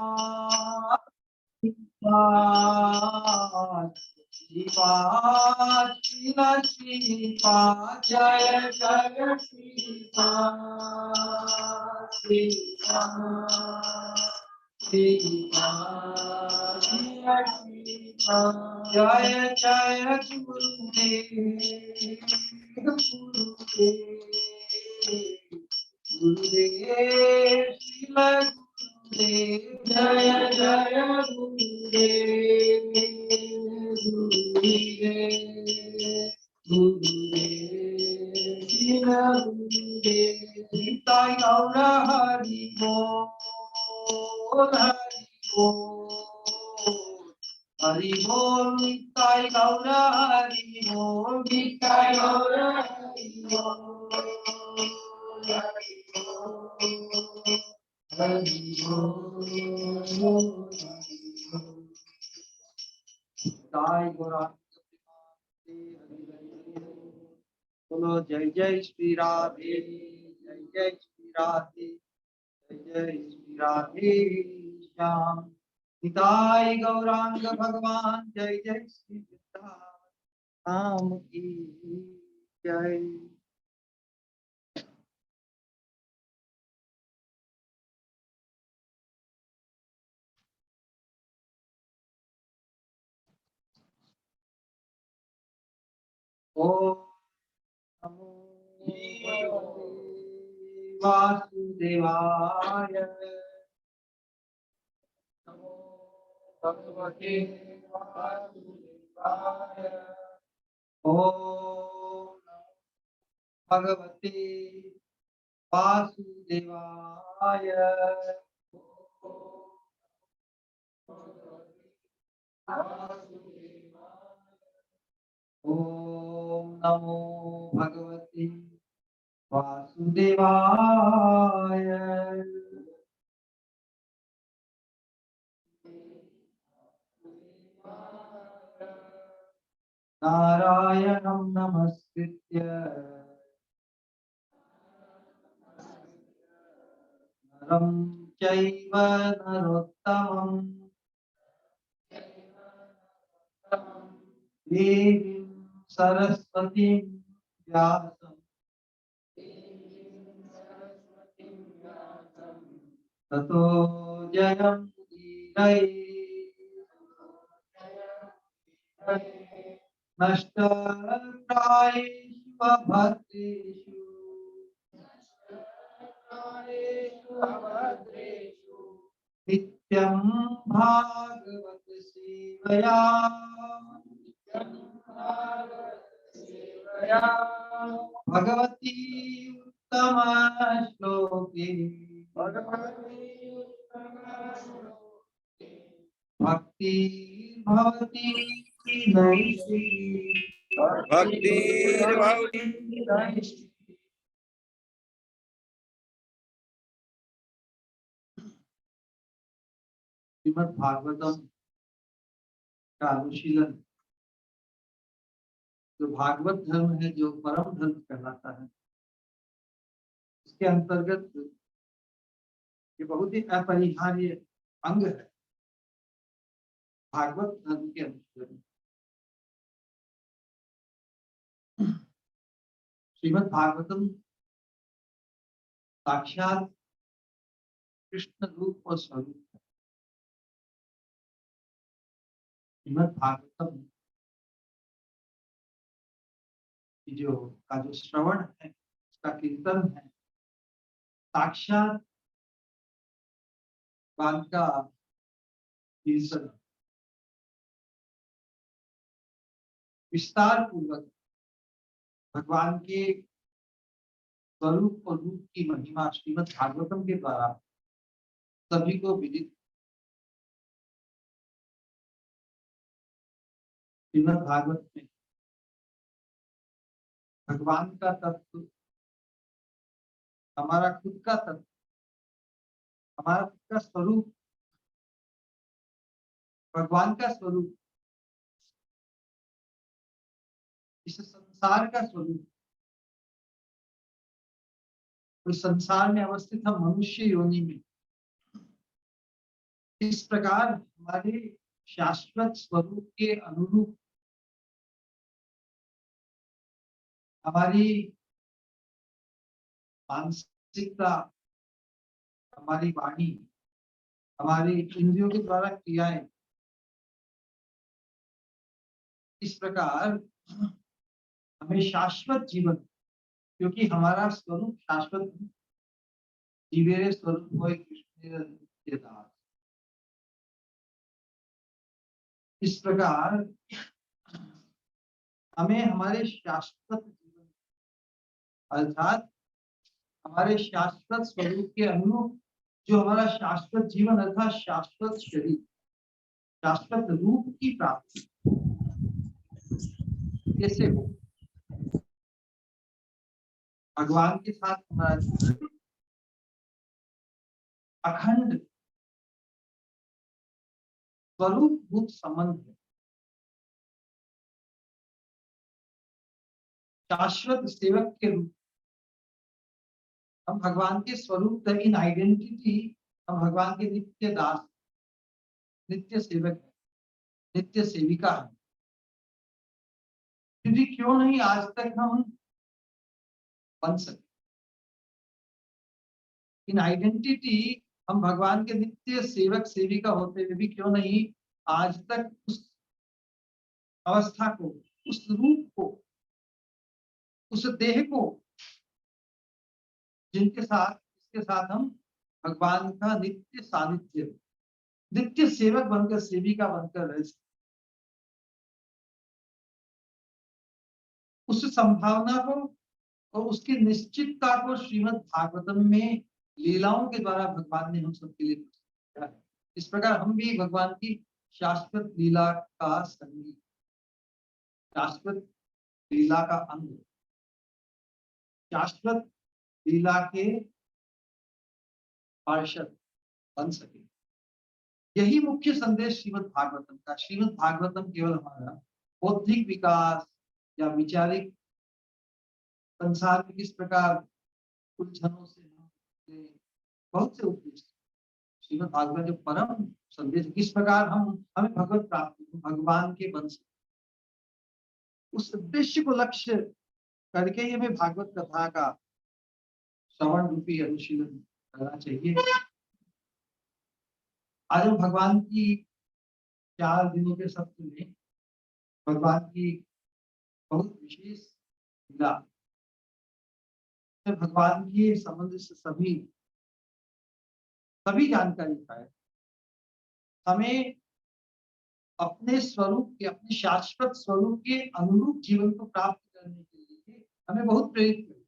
श्रीपाद श्रीपाद जय जय श्रीपाद श्रीपाद जय जय गुरुदेव गुरुदेव श्रील गुरुदेव जय जय गुरुदेव गुरुदेव श्रील गुरुदेव निताय गौर हरि बोल हरि बोल हरि बोल निताय गौर हरि बोल निताय गौर हरि बोल हरि बोल निताय गौर बोलो जय जय श्री राधे जय जय श्री राधे जय जय श्री राधे श्याम निताय गौरांग भगवान जय जय श्री राम की जय। ओम नमो वासुदेवाय नमो भगवते वासुदेवाय ओम नमो भगवते वासुदेवाय ओम नमो भगवते वासुदेवाय नारायणं नमस्कृत्य नरं चैव नरोत्तमं देवीं सरस्वतीं व्यासं ततो जयमुदीरये नष्टप्रायेषु भद्रेषु नित्यं भागवत सेवया भगवती उत्तम श्लोके भक्ति भवती नैषी भक्ति श्रीमद् भागवतम का अनुशीलन जो भागवत धर्म है जो परम धर्म कहलाता है इसके अंतर्गत ये बहुत ही अपरिहार्य अंग है भागवत धर्म के अनुशीलन। श्रीमद् भागवतम साक्षात कृष्ण रूप और स्वरूप है। श्रीमद् भागवतम जो श्रवण है उसका कीर्तन है साक्षात भगवान का कीर्तन विस्तार पूर्वक भगवान के स्वरूप और रूप की महिमा श्रीमद् भागवतम के द्वारा सभी को विदित। श्रीमद् भागवत में भगवान का तत्व हमारा खुद का तत्व हमारा खुद का स्वरूप भगवान का स्वरूप इस संसार का स्वरूप तो संसार में अवस्थित हम मनुष्य योनि में इस प्रकार हमारे शाश्वत स्वरूप के अनुरूप हमारी मानसिकता, हमारी वाणी, हमारी इंद्रियों के द्वारा क्रियाएं इस प्रकार हमें शाश्वत जीवन, क्योंकि हमारा स्वरूप शाश्वत जीवेरे स्वरूप होय कृष्णेर नित्यदास। इस प्रकार हमें हमारे शाश्वत जीवन अर्थात हमारे शाश्वत स्वरूप के अनुरूप जो हमारा शाश्वत जीवन अर्थात शाश्वत शरीर, शाश्वत रूप की प्राप्ति कैसे हो? भगवान के साथ हमारा अखंड स्वरूप भूत संबंध है। शाश्वत सेवक के रूप हम भगवान के स्वरूप इन आइडेंटिटी, हम भगवान के नित्य दास, नित्य सेवक है, नित्य सेविका है। क्योंकि क्यों नहीं आज तक हम बन सके इन आइडेंटिटी, हम भगवान के नित्य सेवक सेविका होते हुए भी क्यों नहीं आज तक उस अवस्था को, उस रूप को, उस देह को जिनके साथ, इसके साथ हम भगवान का नित्य सानिध्य, नित्य सेवक बनकर, सेविका बनकर रह सकते, उस संभावना को और उसकी निश्चितता को श्रीमद् भागवतम में लीलाओं के द्वारा भगवान ने हम सबके लिए किया है। इस प्रकार हम भी भगवान की शाश्वत लीला का संगी, शाश्वत लीला का अंग, शाश्वत लीला के पार्षद बन सके। यही मुख्य संदेश श्रीमद् भागवतम का। श्रीमद् भागवतम केवल हमारा बौद्धिक विकास या विचारिक संसार में किस प्रकार उलझनों से बहुत से उद्देश्य, श्रीमद् भागवत जो परम संदेश किस प्रकार हम हमें भगवत प्राप्ति, भगवान के बन सके, उस उद्देश्य को लक्ष्य करके ही हमें भागवत कथा का श्रवण रूपी अनुशीलन करना चाहिए। आज हम भगवान की 4 दिनों के सत्र में भगवान की बहुत विशेष लीला, भगवान के संबंध से सभी जानकारी पाए, हमें अपने स्वरूप के, अपने शाश्वत स्वरूप के अनुरूप जीवन को प्राप्त करने के लिए हमें बहुत प्रेरित करे।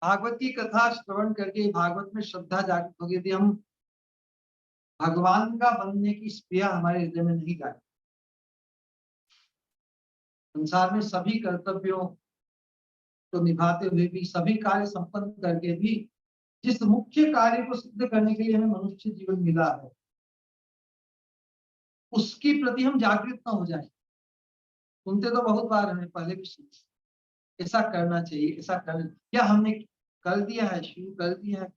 भागवत की कथा श्रवण करके भागवत में श्रद्धा जागृत होगी, यदि हम भगवान का बनने की स्पृहा हमारे हृदय में नहीं जाए, संसार में सभी कर्तव्यों को निभाते हुए भी, सभी कार्य संपन्न करके भी जिस मुख्य कार्य को सिद्ध करने के लिए हमें मनुष्य जीवन मिला है, उसके प्रति हम जागृत न हो जाए। सुनते तो बहुत बार हमें, पहले भी सुनते, ऐसा करना चाहिए, ऐसा कर, क्या हमने कर दिया है, शुरू कर दिया है।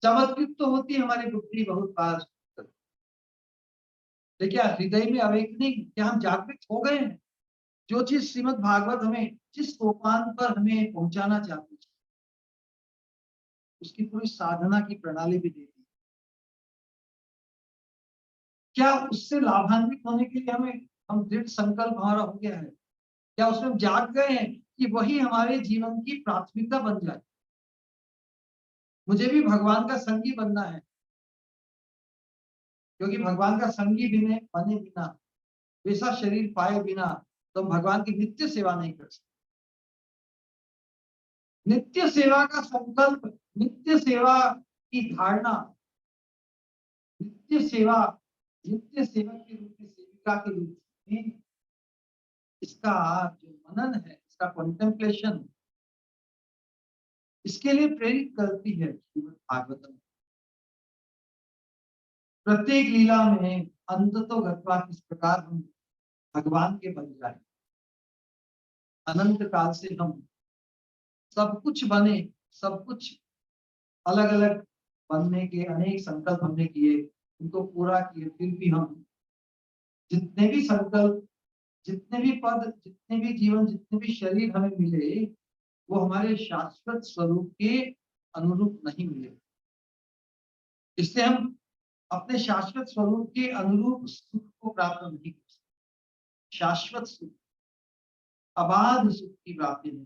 चमत्कृत तो होती है हमारी बुद्धि बहुत बार, लेकिन हृदय में अवेकनिंग, क्या हम जागृत हो गए हैं? जो चीज श्रीमद् भागवत हमें जिस सोपान पर हमें पहुंचाना चाहती है, उसकी पूरी साधना की प्रणाली भी देती है। क्या उससे लाभान्वित होने के लिए हम दृढ़ संकल्प हमारा हो गया है? क्या उसमें जाग गए हैं कि वही हमारे जीवन की प्राथमिकता बन जाए? मुझे भी भगवान का संगी बनना है, क्योंकि भगवान का संगी बने बिना, वैसा शरीर पाए बिना तो हम भगवान की नित्य सेवा नहीं कर सकते। नित्य सेवा का संकल्प, नित्य सेवा की धारणा, नित्य सेवा, नित्य सेवक के रूप में, सेविका के रूप में, इसका जो मनन है, इसका कॉन्टेम्पलेशन, इसके लिए प्रेरित करती है श्रीमद् भागवतम। प्रत्येक लीला में अंततो गत्वा किस प्रकार हम भगवान के बन जाए, अनंत काल से हम सब कुछ बने, सब कुछ अलग अलग बनने के अनेक संकल्प हमने किए, उनको पूरा किए, फिर भी हम जितने भी संकल्प, जितने भी पद, जितने भी जीवन, जितने भी शरीर हमें मिले, वो हमारे शाश्वत स्वरूप के अनुरूप नहीं मिले। इससे हम अपने शाश्वत स्वरूप के अनुरूप सुख को प्राप्त नहीं कर सकते। शाश्वत सुख, अबाध सुख की प्राप्ति नहीं।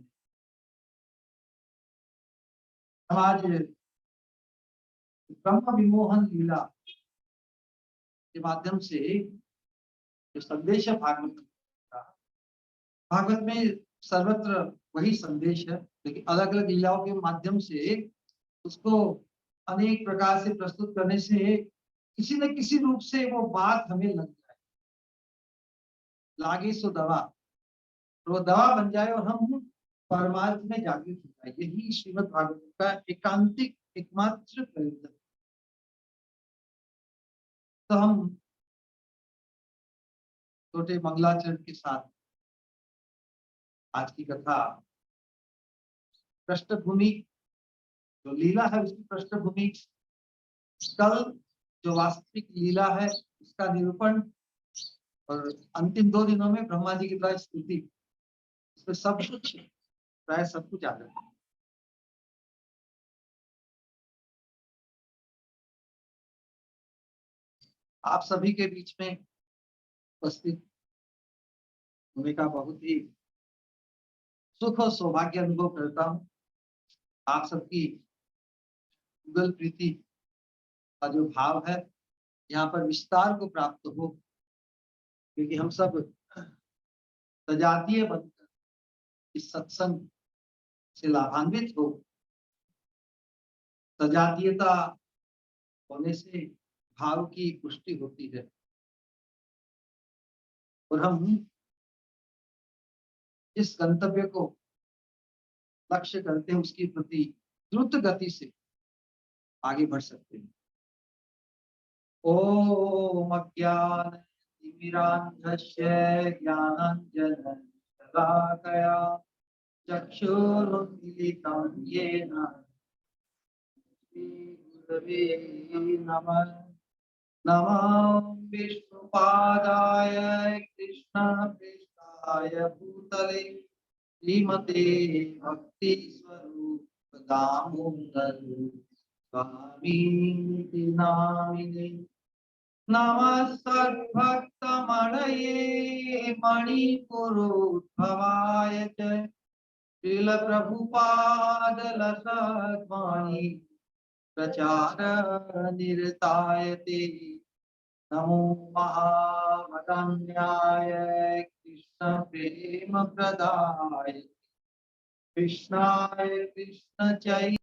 हम आज ब्रह्म विमोहन लीला के माध्यम से जो संदेश है भागवत का, भागवत में सर्वत्र वही संदेश है, लेकिन अलग अलग लीलाओं के माध्यम से उसको अनेक प्रकार से प्रस्तुत करने से किसी न किसी रूप से वो बात हमें लग जाए, लागे सो दवा, तो वो दवा बन जाए और हम परमार्थ में जागृत हो जाए। यही श्रीमद् भागवत का एकांतिक एकमात्र प्रयोजन। तो हम छोटे मंगलाचरण के साथ आज की कथा पृष्ठभूमि, जो लीला है उसकी पृष्ठभूमि, कल जो वास्तविक लीला है उसका निरूपण, और अंतिम 2 दिनों में ब्रह्मा जी की द्वारा स्तुति, इसमें सब कुछ, प्राय सब कुछ आता है। आप सभी के बीच में उपस्थित होने का बहुत ही सुख और सौभाग्य अनुभव करता हूँ। आप सबकी युगल प्रीति का जो भाव है यहाँ पर विस्तार को प्राप्त हो, क्योंकि हम सब सजातीय बनकर इस सत्संग से लाभान्वित हो। सजातीयता होने से भाव की पुष्टि होती है और हम जिस गंतव्य को लक्ष्य करते हैं उसकी प्रति द्रुत गति से आगे बढ़ सकते हैं। ओम अज्ञानतिमिरान्धस्य ज्ञानाञ्जनशलाकया चक्षुरुन्मीलितं येन श्रीगुरवे नमः। नमः विष्णुपादाय कृष्णप्रेष्ठाय भूतले श्रीमते भक्तिस्वरूप दामोदर स्वामीति नामिने। नमः सद्भक्तमणये मणिपुरोद्भवाय च श्रीलप्रभुपादलसद्वाणी प्रचार निरताय ते नमो महावदन्याय कृष्ण प्रेम प्रदाय कृष्णाय कृष्ण चैतन्य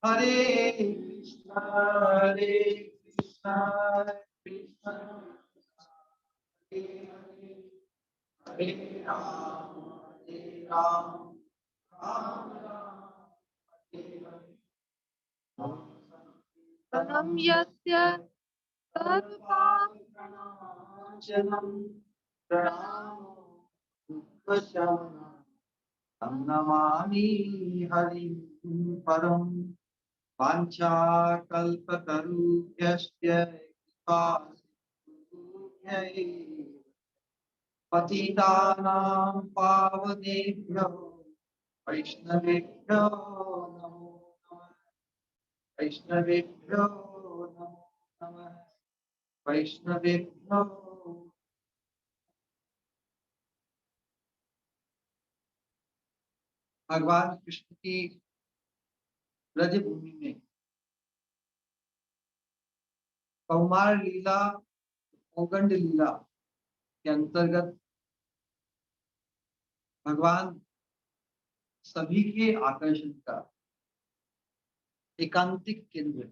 हरे कृष्ण कृष्ण हरे हरे, हरे राम राम राम हरे हरे। परम यस्य सर्वपापप्रणाशनं प्रणामो दुःखशमनं तं नमामि हरिं परं। वाञ्छाकल्पतरुभ्यश्च कृपासिन्धुभ्यैव पतितानां पावनेभ्यो वैष्णवेभ्यो नमो नमः। वैष्णवेभ्यो नमो नमः। वैष्णवेभ्यो। भगवान कृष्ण की ब्रज भूमि में कौमार लीला, कोगंड लीला के अंतर्गत भगवान सभी के आकर्षण का एकांतिक केंद्र,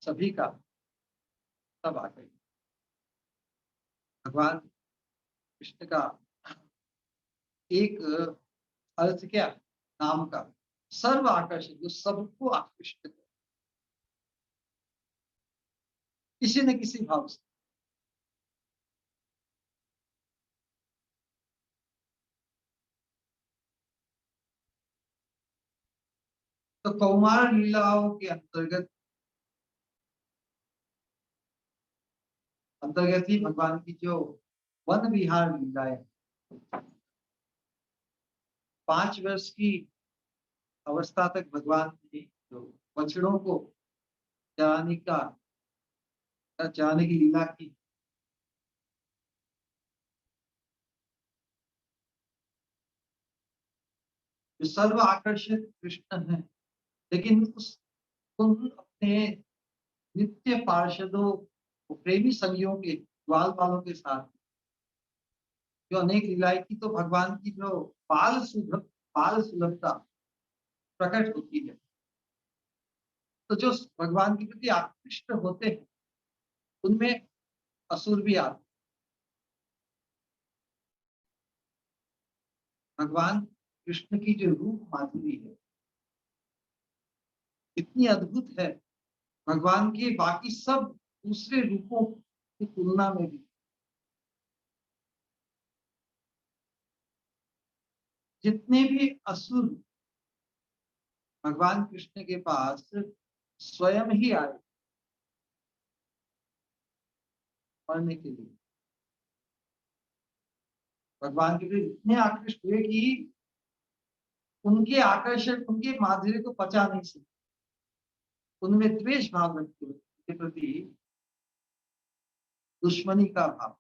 सभी का सब आ गए। भगवान कृष्ण का एक अर्थ क्या, नाम का सर्व आकर्षक, जो सबको आकृष्ट करे किसी न किसी भाव से। तो कौमार लीलाओं के अंतर्गत अंतर्गत ही भगवान की जो वन विहार लीलाएं, 5 वर्ष की अवस्था तक भगवान ने जो बछड़ों को चराने की लीला की, जो सर्व आकर्षक कृष्ण है। लेकिन उन अपने नित्य पार्षदों, प्रेमी संगियों के ग्वाल वालों के साथ जो अनेक लीलाएं की, तो भगवान की जो बाल सुलभता प्रकट होती है। तो जो भगवान के प्रति आकृष्ट होते हैं उनमें असुर भी आते। भगवान कृष्ण की जो रूप माधुरी है इतनी अद्भुत है, भगवान के बाकी सब दूसरे रूपों की तुलना में भी। जितने भी असुर भगवान कृष्ण के पास स्वयं ही आए पढ़ने के लिए, भगवान के लिए इतने आकृष्ट हुए कि उनके आकर्षण, उनके माधुर्य को पचा नहीं सके। उनमें द्वेष भाव रखते हुए उनके प्रति दुश्मनी का भाव।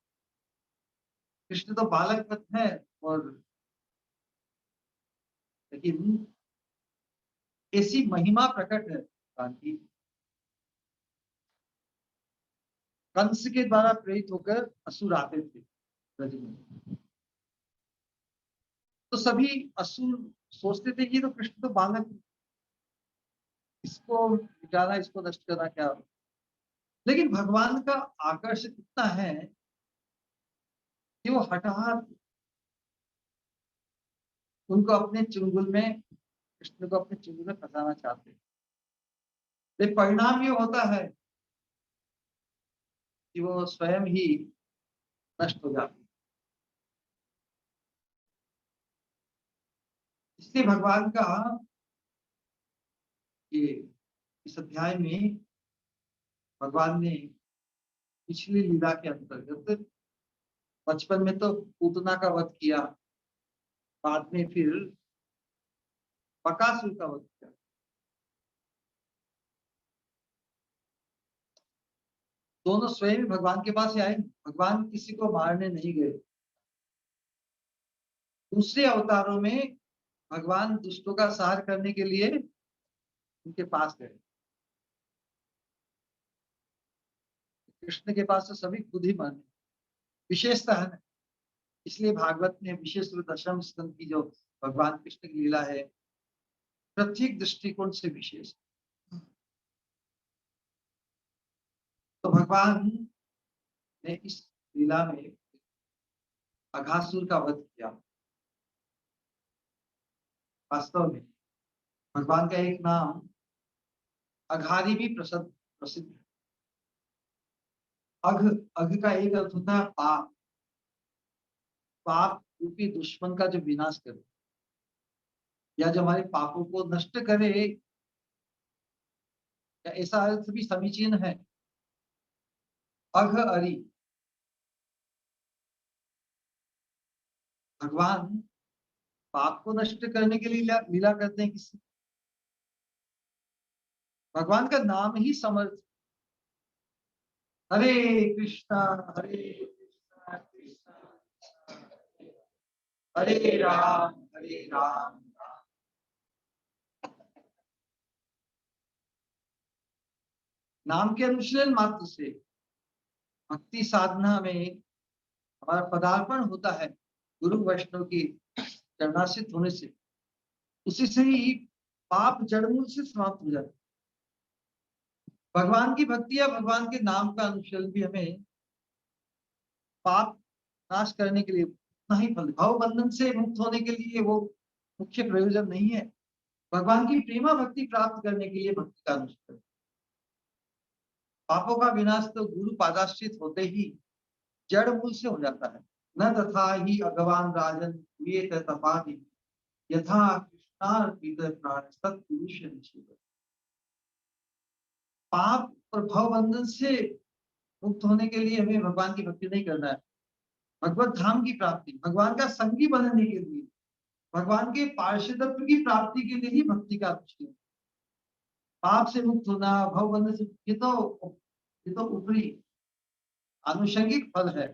कृष्ण तो बालक वत है, और लेकिन ऐसी महिमा प्रकट है भगवान की, कंस के द्वारा प्रेरित होकर असुर आते थे ब्रज में। तो सभी असुर सोचते थे कि तो कृष्ण तो बालक, इसको मिटाना, इसको नष्ट करना क्या। लेकिन भगवान का आकर्षण इतना है कि वो हठात उनको अपने चुंगल में, कृष्ण को अपने चुंगल में फंसाना चाहते हैं। लेकिन परिणाम ये होता है कि वो स्वयं ही नष्ट हो जाते हैं। इसलिए भगवान का ये इस अध्याय में भगवान ने पिछली लीला के अंतर्गत बचपन में तो पूतना का वध किया, बाद में फिर बकासुर का वध किया। दोनों स्वयं भगवान के पास आए, भगवान किसी को मारने नहीं गए। दूसरे अवतारों में भगवान दुष्टों का संहार करने के लिए उनके पास गए। कृष्ण के पास तो सभी खुद ही माने, विशेषता है ना। इसलिए भागवत में विशेष रूप दशम स्कंद की जो भगवान कृष्ण की लीला है, प्रत्येक दृष्टिकोण से विशेष। तो भगवान ने इस लीला में अघासुर का वध किया। वास्तव में भगवान का एक नाम अघारी भी प्रसिद्ध है। अघ अघ का एक अर्थ होता है पाप, पाप रूपी दुश्मन का जो विनाश करे या जो हमारे पापों को नष्ट करे, या ऐसा अर्थ भी समीचीन है अघ अरि। भगवान पाप को नष्ट करने के लिए लीला करते हैं किसी, भगवान का नाम ही समर्थ। हरे कृष्णा हरे कृष्णा कृष्णा हरे राम। नाम के अनुशीलन मात्र से भक्ति साधना में हमारा पदार्पण होता है। गुरु वैष्णव की चरणाश्रित होने से उसी से ही पाप जड़मूल से समाप्त हो जाते। भगवान की भक्ति या भगवान के नाम का अनुशीलन भी हमें पाप नाश करने के लिए उतना ही फल, भाव बंधन से मुक्त होने के लिए वो मुख्य प्रयोजन नहीं है। भगवान की प्रेमा भक्ति प्राप्त करने के लिए भक्ति का अनुष्ठान। पापों का विनाश तो गुरु पादाश्रित होते ही जड़ मूल से हो जाता है। न तथा ही अगवान राजन हुए तपादि यथा कृष्णार्पित प्राण सत्पुरुष निषेध। पाप और भव बंधन से मुक्त होने के लिए हमें भगवान की भक्ति नहीं करना है। भगवत धाम की प्राप्ति, भगवान का संगी बनने के लिए, भगवान के पार्षदत्व की प्राप्ति के लिए ही भक्ति का अनुष्ठान। पाप से मुक्त होना, भव बंधन से, ये तो ऊपरी आनुषंगिक फल है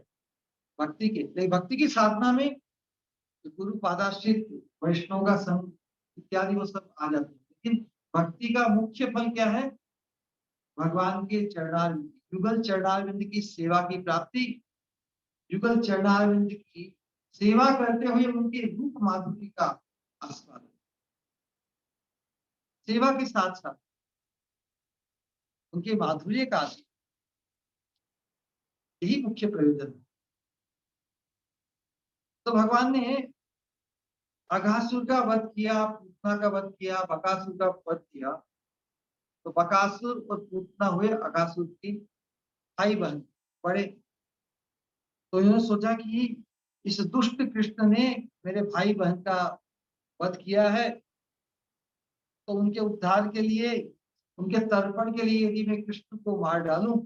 भक्ति के। लेकिन भक्ति की साधना में गुरु पादाश्रित वैष्णव का संग इत्यादि वो सब आ जाते हैं। लेकिन भक्ति का मुख्य फल क्या है? भगवान के चरणारविंद, युगल चरणारविंद की सेवा की प्राप्ति, युगल चरणारविंद की सेवा करते हुए उनके रूप माधुरी का आस्वादन। सेवा के साथ साथ उनके माधुर्य का आस्वादन, यही मुख्य प्रयोजन है। तो भगवान ने अघासुर का वध किया, पूतना का वध किया, बकासुर का वध किया। तो बकासुर और पूतना हुए अघासुर की भाई बहन बड़े। तो इन्होंने सोचा कि इस दुष्ट कृष्ण ने मेरे भाई बहन का वध किया है, तो उनके उद्धार के लिए, उनके तर्पण के लिए यदि मैं कृष्ण को मार डालूं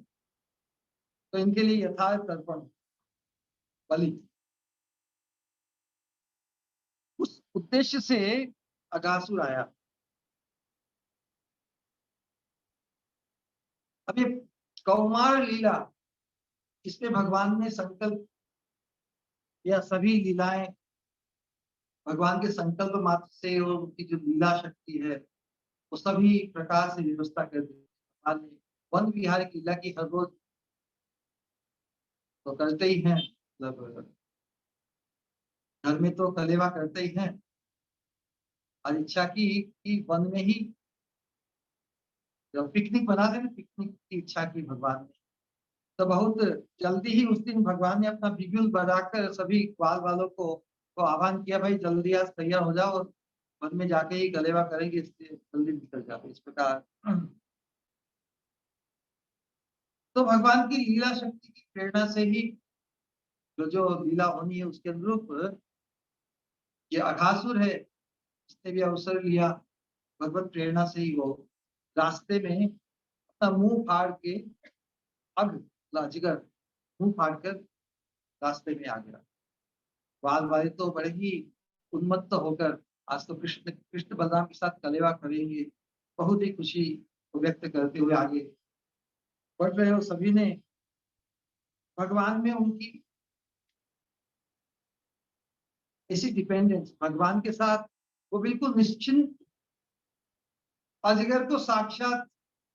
तो इनके लिए यथार्थ तर्पण बलि। उस उद्देश्य से अघासुर आया। अब ये कौमार लीला, इसमें भगवान ने संकल्प या सभी लीलाएं भगवान के संकल्प मात्र से और उनकी जो लीला शक्ति है वो सभी प्रकार से व्यवस्था कर दी। भगवान ने वन विहार की लीला की हर रोज तो करते ही हैं, मतलब घर में तो कलेवा करते ही हैं। और इच्छा की कि वन में ही जब पिकनिक बना देना, पिकनिक की इच्छा की भगवान ने। तो बहुत जल्दी ही उस दिन भगवान ने अपना बिगुल बजाकर सभी ग्वाल वालों को आह्वान किया, भाई जल्दी आज तैयार हो जाओ और वन में जाके ही गलेवा करेंगे, इसलिए जल्दी निकल जाओ। इस प्रकार तो भगवान की लीला शक्ति की प्रेरणा से ही जो जो लीला होनी है उसके अनुरूप ये अघासुर है, इसने भी अवसर लिया। भगवत प्रेरणा से ही वो रास्ते में अपना मुंह फाड़ के, अग लाजिगर मुंह फाड़ कर रास्ते में आ गया। बाल वाले तो बड़े ही उन्मत्त होकर आज तो कृष्ण कृष्ण बलराम के साथ कलेवा करेंगे, बहुत ही खुशी को व्यक्त करते हुए आगे बढ़ रहे हो। सभी ने भगवान में उनकी ऐसी डिपेंडेंस, भगवान के साथ वो बिल्कुल निश्चिंत। अजगर को साक्षात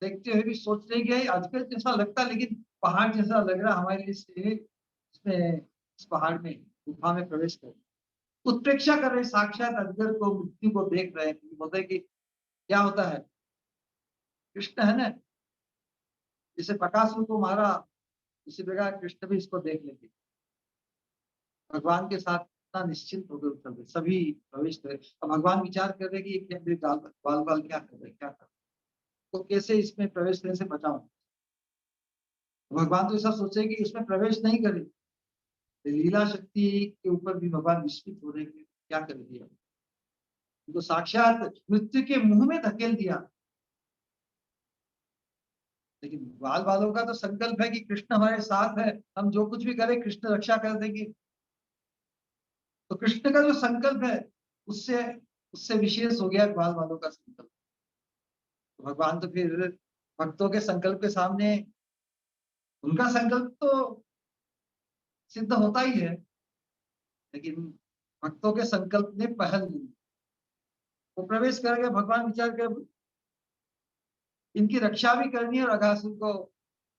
देखते हुए भी सोच रहे कि अजगर जैसा लगता, लेकिन पहाड़ जैसा लग रहा हमारे लिए से इसमें, इस पहाड़ में गुफा में प्रवेश कर उत्प्रेक्षा कर रहे, साक्षात अजगर को, मृत्यु को देख रहे हैं। बोलते हैं कि क्या होता है, कृष्ण है ना, जिसे बकासुर को मारा उसी प्रकार कृष्ण भी इसको देख लेंगे। भगवान के साथ इतना निश्चिंत होकर उतर गए, सभी प्रवेश करे। अब भगवान विचार कर रहे कि ये क्या बाल बाल क्या कर रहे, क्या कर रहे, तो कैसे इसमें प्रवेश करने से बचाऊं। भगवान तो ऐसा सोचे कि इसमें प्रवेश नहीं करे। लीला शक्ति के ऊपर भी भगवान विस्मित हो रहे कि क्या कर दिया, तो साक्षात मृत्यु के मुंह में धकेल दिया। लेकिन बाल बालों का तो संकल्प है कि कृष्ण हमारे साथ है, हम जो कुछ भी करें कृष्ण रक्षा कर देंगे। तो कृष्ण का जो संकल्प है उससे उससे विशेष हो गया ग्वाल वालों का संकल्प। तो भगवान तो फिर भक्तों के संकल्प के सामने, उनका संकल्प तो सिद्ध होता ही है, लेकिन भक्तों के संकल्प ने पहल ली। वो प्रवेश कर गए। भगवान विचार कर इनकी रक्षा भी करनी है और अघासुर को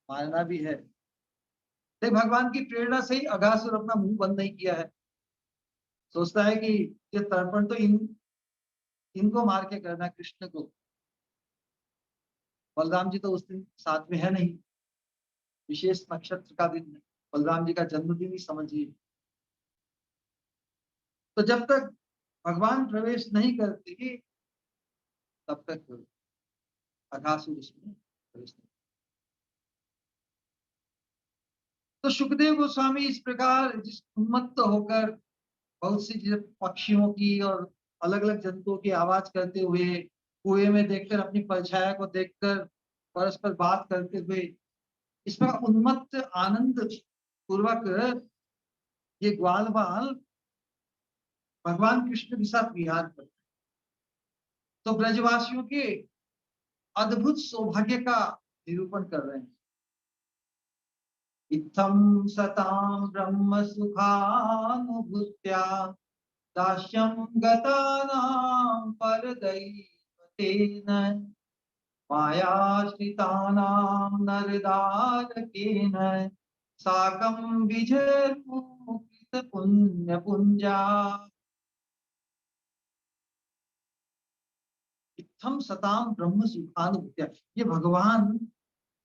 मारना भी है। लेकिन भगवान की प्रेरणा से ही अघासुर अपना मुंह बंद नहीं किया है। सोचता है कि ये तर्पण तो इनको मार के करना, कृष्ण को। बलराम जी तो उस दिन साथ में है नहीं, विशेष नक्षत्र का दिन है, बलराम जी का जन्मदिन ही समझिए। तो जब तक भगवान प्रवेश नहीं करते तब तक अघासुर उसमें प्रवेश नहीं। तो सुखदेव गोस्वामी इस प्रकार जिस उन्मत्त होकर बहुत सी चीजें पक्षियों की और अलग अलग जंतुओं की आवाज करते हुए, कुएं में देखकर अपनी परछाया को देखकर परस्पर बात करते हुए, इस प्रकार उन्मत्त आनंद पूर्वक ये ग्वाल बाल भगवान कृष्ण के साथ विहार करते। तो ब्रजवासियों के अद्भुत सौभाग्य का निरूपण कर रहे हैं। इत्थं सतां ब्रह्म सुखानुभूत्या दास्यं गतानां परदैवतेन मायाश्रितानां नरदारकेन साकं विजयमुखित पुण्यपुञ्जा। इत्थं सतां ब्रह्म सुखानुभूत्या, ये भगवान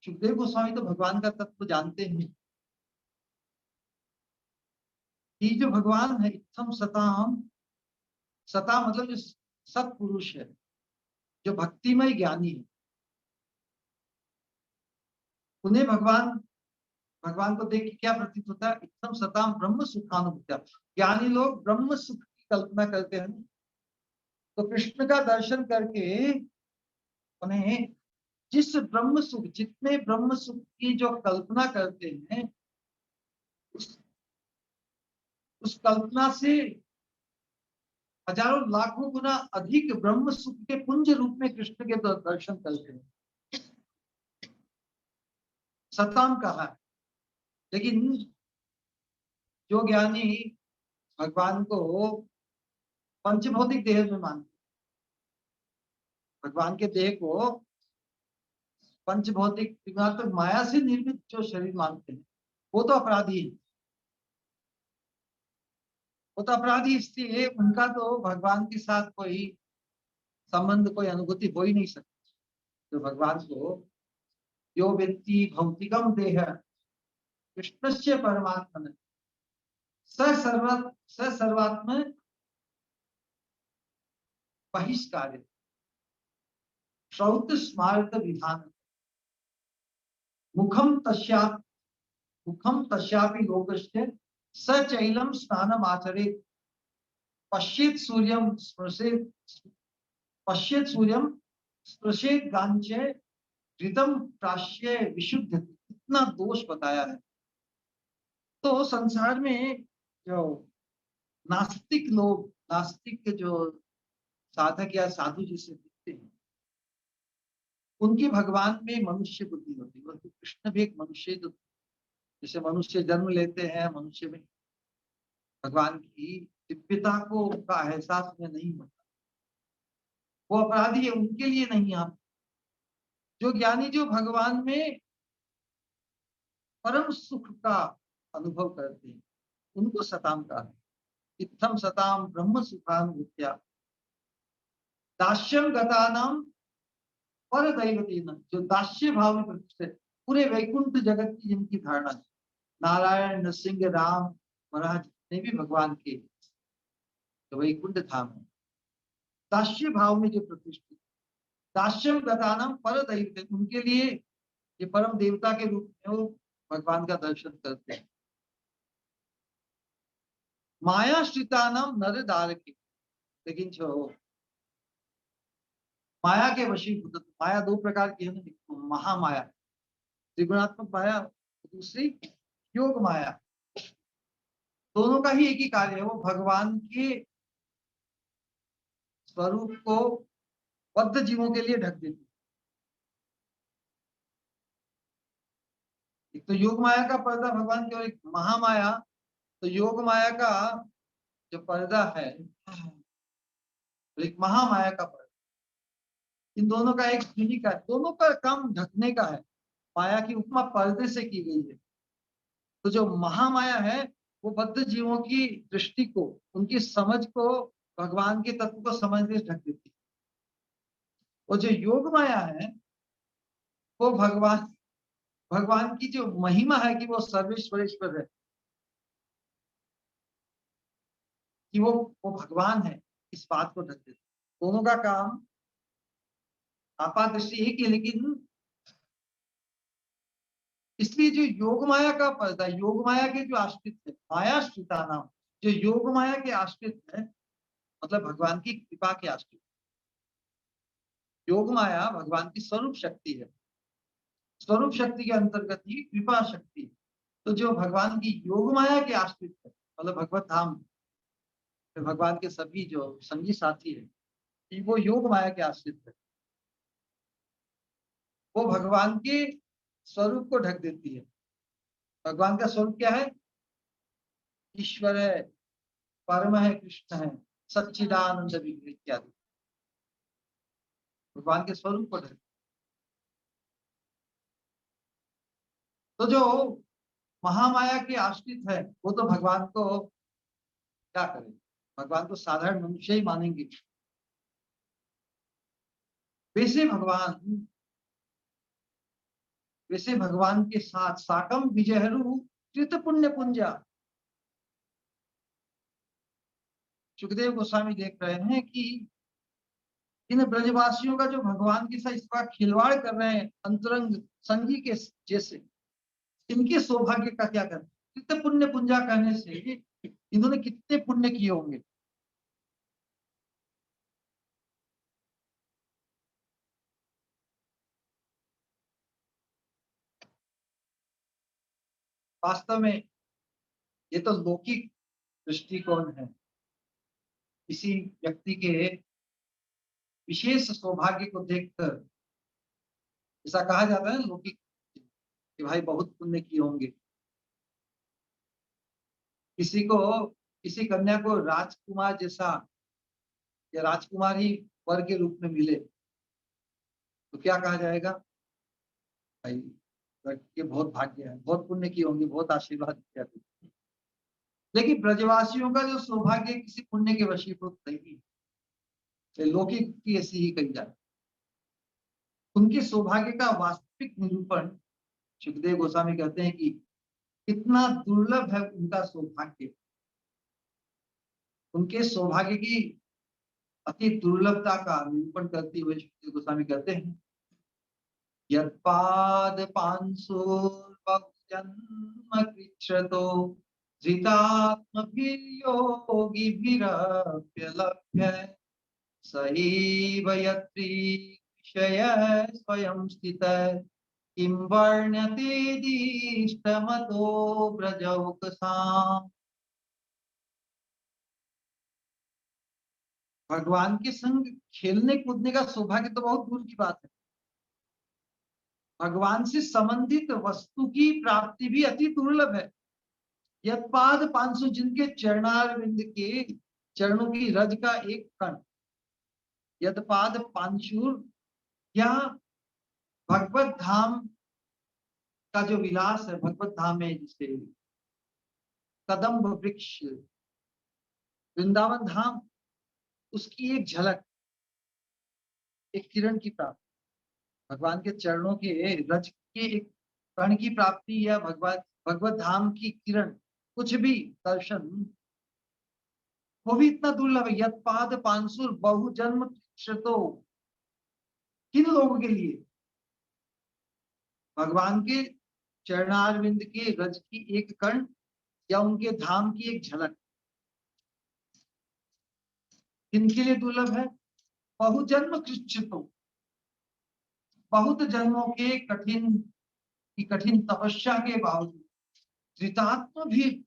सुखदेव गोस्वामी तो भगवान का तत्व जानते हैं। ये जो भगवान है इत्थम सताम, सता मतलब जो सत्पुरुष है, जो भक्तिमय ज्ञानी है, उन्हें भगवान भगवान को देख के क्या प्रतीत होता है? इत्थम सताम ब्रह्म सुखानुभूत्या, ज्ञानी लोग ब्रह्म सुख की कल्पना करते हैं। तो कृष्ण का दर्शन करके उन्हें जिस ब्रह्म सुख, जितने ब्रह्म सुख की जो कल्पना करते हैं, उस उस कल्पना से हजारों लाखों गुना अधिक ब्रह्म सुख के पुंज रूप में कृष्ण के दर्शन करते हैं। सताम कहा है, लेकिन जो ज्ञानी भगवान को पंचभौतिक देह में मानते, भगवान के देह को पंचभौतिक तो माया से निर्मित जो शरीर मानते हैं, वो तो अपराधी है। वो तो अपराधी इसलिए, उनका तो भगवान के साथ कोई संबंध, कोई अनुभूति हो ही नहीं सकती। जो भगवान को यो व्यक्ति भौतिकम देह कृष्णस्य परमात्मन स सर्वात्म बहिष्कार श्रौत स्मार्त विधान मुखम तस्यापि लोकस्य स चैलम स्नानम आचरेत् पश्येत् सूर्यम स्पृशेत् गांचे ऋतम प्राश्य विशुद्ध। इतना दोष बताया है। तो संसार में जो नास्तिक लोग, नास्तिक जो साधक या साधु जिसे दिखते हैं, उनकी भगवान में मनुष्य बुद्धि होती है। तो कृष्ण भी एक मनुष्य, तो जैसे मनुष्य जन्म लेते हैं, मनुष्य में भगवान की दिव्यता को का एहसास में नहीं होता, वो अपराधी है, उनके लिए नहीं। आप जो ज्ञानी, जो भगवान में परम सुख का अनुभव करते हैं, उनको सताम का है। इत्थम सताम ब्रह्म सुखानुभूत्या दास्यम गतानाम पर दैवती, जो दास्य भाव में प्रतिष्ठित है, पूरे वैकुंठ जगत की जिनकी धारणा है, नारायण, नरसिंह, राम महाराज ने भी भगवान के जो वैकुंठ धाम है, दास्य भाव में जो प्रतिष्ठित, दास्यम गतानाम पर दैवते, उनके लिए ये परम देवता के रूप में वो भगवान का दर्शन करते हैं। माया नाम नर दार के, लेकिन जो माया के वशीभूत, माया दो प्रकार की है ना, महामाया त्रिगुणात्मक माया, दूसरी योग माया। दोनों का ही एक ही कार्य है, वो भगवान के स्वरूप को बद्ध जीवों के लिए ढक देती। एक तो योग माया का पर्दा भगवान की, और एक महामाया। तो योग माया का जो पर्दा है, एक महामाया का पर्दा, इन दोनों का एक यूनिक है, दोनों का काम ढकने का है। माया की उपमा पर्दे से की गई है। तो जो महामाया है वो बद्ध जीवों की दृष्टि को, उनकी समझ को, भगवान के तत्व को समझने से ढक देती है। और जो योग माया है वो भगवान भगवान की जो महिमा है कि वो सर्वेश्वरेश्वर है, कि वो भगवान है, इस बात को ढक देते। दोनों का काम आपात दृष्टि एक ही है, लेकिन इसलिए जो योग माया का पर्दा, योग माया के जो आश्रित है, माया श्रिता नाम, जो योग माया के आश्रित है, मतलब भगवान की कृपा के आश्रित। योग माया भगवान की स्वरूप शक्ति है, स्वरूप शक्ति के अंतर्गत ही कृपा शक्ति है। तो जो भगवान की योग माया के आश्रित है, मतलब भगवत धाम, तो भगवान के सभी जो संगी साथी है, कि वो योग माया के आश्रित है, वो भगवान के स्वरूप को ढक देती है। भगवान का स्वरूप क्या है? ईश्वर है, परम है, कृष्ण है, सच्चिदानंद विग्रह इत्यादि, भगवान के स्वरूप को ढक। तो जो महामाया के आश्रित है, वो तो भगवान को क्या करे, भगवान को साधारण मनुष्य ही मानेंगे। वैसे भगवान वैसे भगवान के साथ साकम विजहरू कृत पुण्य पुंजा। सुखदेव गोस्वामी देख रहे हैं कि इन ब्रजवासियों का जो भगवान के साथ इस बार खिलवाड़ कर रहे हैं, अंतरंग संगी के जैसे, इनके सौभाग्य का क्या करना। कितने पुण्य पुंजा कहने से इन्होंने कितने पुण्य किए होंगे। वास्तव में ये तो लौकिक दृष्टिकोण है, किसी व्यक्ति के विशेष सौभाग्य को देखकर ऐसा कहा जाता है लौकिक, कि भाई बहुत पुण्य किए होंगे। किसी को, किसी कन्या को राजकुमार जैसा या राजकुमारी वर के रूप में मिले, तो क्या कहा जाएगा? भाई लड़के बहुत भाग्य है, बहुत पुण्य किए होंगे, बहुत आशीर्वाद किया। लेकिन ब्रजवासियों का जो सौभाग्य किसी पुण्य के वशीभूत नहीं है, लौकिक की ऐसी ही कही जाए। उनके सौभाग्य का वास्तविक निरूपण सुखदेव गोस्वामी कहते हैं कि कितना दुर्लभ है उनका सौभाग्य। उनके सौभाग्य की अति दुर्लभता का निरूपण करते हुए सुखदेव गोस्वामी कहते हैं, यत्पाद पांसुर्भजन्म कृच्छ्रतो धृतात्मभिर्योगिभिरप्यलभ्य सहैव यत्रीशय स्वयं स्थितः किं वर्ण्यतेदिष्टमतो ब्रजौकसाम्। भगवान के संग खेलने कूदने का सौभाग्य तो बहुत दूर की बात है, भगवान से संबंधित वस्तु की प्राप्ति भी अति दुर्लभ है। यत्पाद पांसु, जिनके चरणारविंद के चरणों की रज का एक कण, यत्पाद पांशुर, या भगवत धाम का जो विलास है, भगवत धाम में जिसे कदम्ब वृक्ष, वृंदावन धाम, उसकी एक झलक, एक किरण की प्राप्ति, भगवान के चरणों के रज के एक कण की प्राप्ति, या भगवत भगवत धाम की किरण, कुछ भी दर्शन, वो भी इतना दुर्लभ है। यत्पाद पांसुर बहुजन्म क्षतो, किन लोगों के लिए? भगवान के चरणारविंद के रज की एक कण या उनके धाम की एक झलक, किनके लिए दुर्लभ है? बहुजन्म कृच्छ्रितो, बहुत जन्मों के कठिन तपस्या के बावजूद, धृतात्म भी,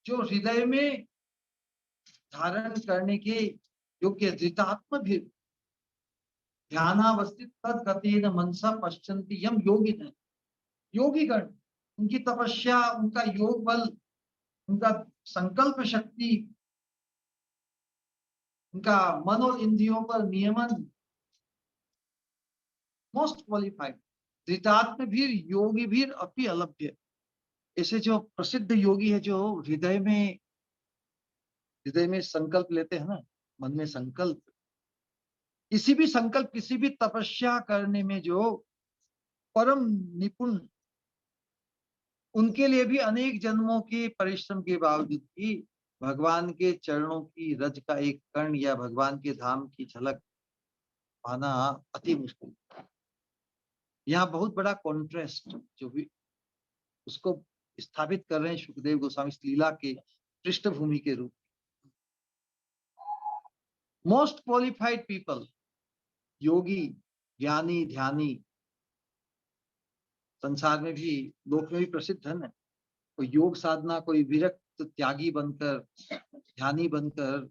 जो हृदय में धारण करने के योग्य, धृतात्म भी ध्यानावस्थित तद्गतेन मनसा पश्यन्ति यम योगिन, योगीगण, उनकी तपस्या, उनका योग बल, उनका संकल्प शक्ति, उनका मन और इंद्रियों पर नियमन, मोस्ट क्वालिफाइड। धृतात्म भी योगी भी अपनी अलभ्य, ऐसे जो प्रसिद्ध योगी है, जो हृदय में संकल्प लेते हैं ना, मन में संकल्प, किसी भी संकल्प, किसी भी तपस्या करने में जो परम निपुण, उनके लिए भी अनेक जन्मों के परिश्रम के बावजूद भी भगवान के चरणों की रज का एक कण या भगवान के धाम की झलक पाना अति मुश्किल। यहाँ बहुत बड़ा कॉन्ट्रास्ट जो भी उसको स्थापित कर रहे हैं सुखदेव गोस्वामी इस लीला के पृष्ठभूमि के रूप। मोस्ट क्वालिफाइड पीपल, योगी, ज्ञानी, ध्यानी, संसार में भी, लोक में भी प्रसिद्ध है ना। कोई योग साधना, कोई विरक्त त्यागी बनकर, ध्यानी बनकर,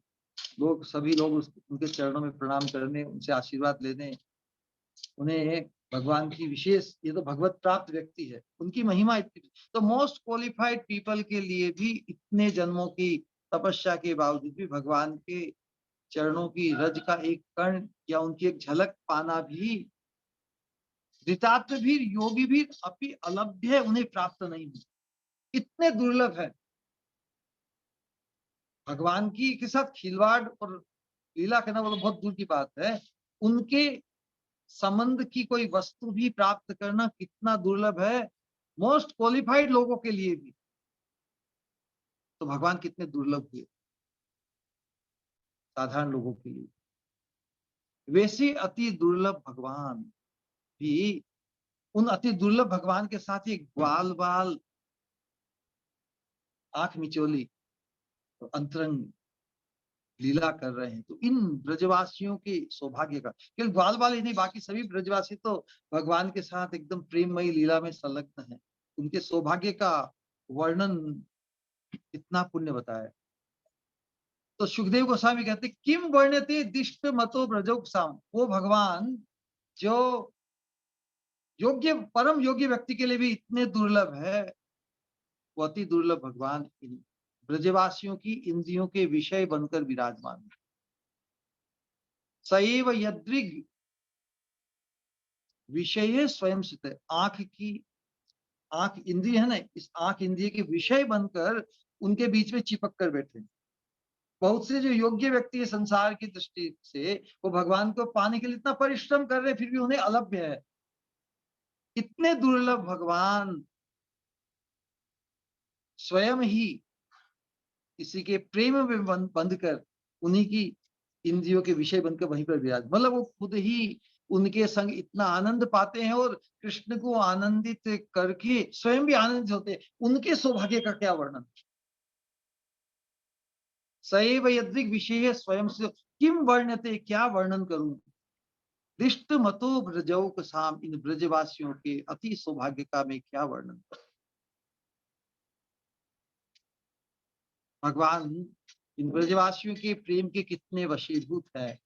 लोग सभी लोग उनके चरणों में प्रणाम करने, उनसे आशीर्वाद लेने, उन्हें भगवान की विशेष, ये तो भगवत प्राप्त व्यक्ति है, उनकी महिमा इतनी। तो मोस्ट क्वालिफाइड पीपल के लिए भी इतने जन्मों की तपस्या के बावजूद भी भगवान के चरणों की रज का एक कण या उनकी एक झलक पाना भी धृतार्थ भी, योगी भी अपनी अलभ्य है, उन्हें प्राप्त नहीं हुई, इतने दुर्लभ है। भगवान की के साथ खिलवाड़ और लीला करना वो तो बहुत दूर की बात है, उनके संबंध की कोई वस्तु भी प्राप्त करना कितना दुर्लभ है मोस्ट क्वालिफाइड लोगों के लिए भी। तो भगवान कितने दुर्लभ हुए साधारण लोगों के लिए। वैसे अति दुर्लभ भगवान भी, उन अति दुर्लभ भगवान के साथ एक ग्वाल बाल, आंख मिचोली, तो अंतरंग लीला कर रहे हैं। तो इन ब्रजवासियों के सौभाग्य का, केवल ग्वाल बाल ही नहीं, बाकी सभी ब्रजवासी तो भगवान के साथ एकदम प्रेममयी लीला में संलग्न है। उनके सौभाग्य का वर्णन इतना पुण्य बताया। तो सुखदेव गोस्वामी कहते किम वर्ण्यते दिष्ट मतो ब्रजोक्साम, वो भगवान जो योग्य, परम योग्य व्यक्ति के लिए भी इतने दुर्लभ है, वो अति दुर्लभ भगवान इन ब्रजवासियों की इंद्रियों के विषय बनकर विराजमान है। सैव यदृग विषय स्वयं सित, आंख की, आंख इंद्रिय है ना, इस आंख इंद्रिय के विषय बनकर उनके बीच में चिपक कर बैठे। बहुत से जो योग्य व्यक्ति है संसार की दृष्टि से, वो भगवान को पाने के लिए इतना परिश्रम कर रहे, फिर भी उन्हें अलभ्य है। इतने दुर्लभ भगवान स्वयं ही किसी के प्रेम में बंध कर उन्हीं की इंद्रियों के विषय बनकर वहीं पर विराज, मतलब वो खुद ही उनके संग इतना आनंद पाते हैं और कृष्ण को आनंदित करके स्वयं भी आनंदित होते हैं। उनके सौभाग्य का क्या वर्णन। सैव यदृग विषय स्वयं से किम वर्ण्यते, क्या वर्णन करूं। दिष्ट मतो ब्रजौक साम, इन ब्रजवासियों के अति सौभाग्य का मैं क्या वर्णन करूं। भगवान इन ब्रजवासियों के प्रेम के कितने वशीभूत है,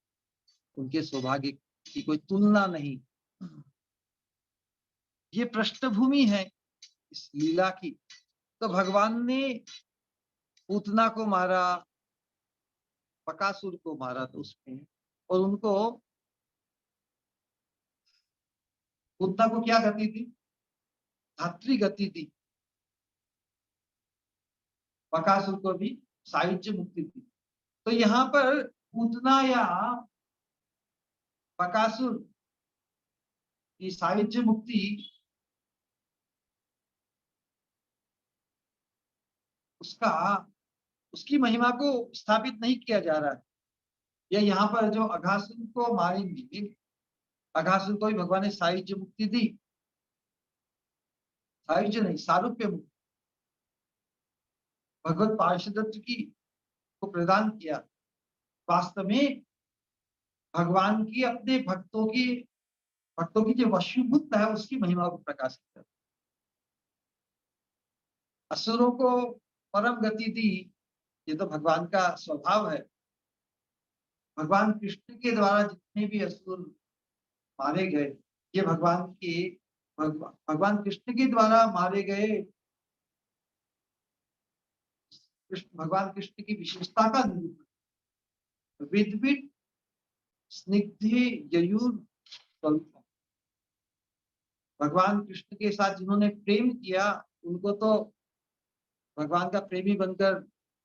उनके सौभाग्य की कोई तुलना नहीं। ये पृष्ठभूमि है इस लीला की। तो भगवान ने पूतना को मारा, बकासुर को मारा, तो उसमें, और उनको, पूतना को क्या गति थी, धात्री गति थी, बकासुर को भी साहित्य मुक्ति थी। तो यहाँ पर पूतना या बकासुर की साहित्य मुक्ति, उसका, उसकी महिमा को स्थापित नहीं किया जा रहा है। या यहाँ पर जो अघासुर को मारेंगे, अघासुर को भी भगवान ने साहित्य मुक्ति दी, साहित्य नहीं, सारूप्य मुक्ति भगवत पार्षदत्व की को प्रदान किया। वास्तव में भगवान की अपने भक्तों की जो वशीभूत है उसकी महिमा को प्रकाशित कर, असुरों को परम गति दी, ये तो भगवान का स्वभाव है। भगवान कृष्ण के द्वारा जितने भी असुर मारे गए, ये भगवान कृष्ण के द्वारा मारे गए, भगवान कृष्ण की विशेषता का निरूपण। विद्विद स्निग्धे ययुर स्वरूप, भगवान कृष्ण के साथ जिन्होंने प्रेम किया उनको तो भगवान का प्रेमी बनकर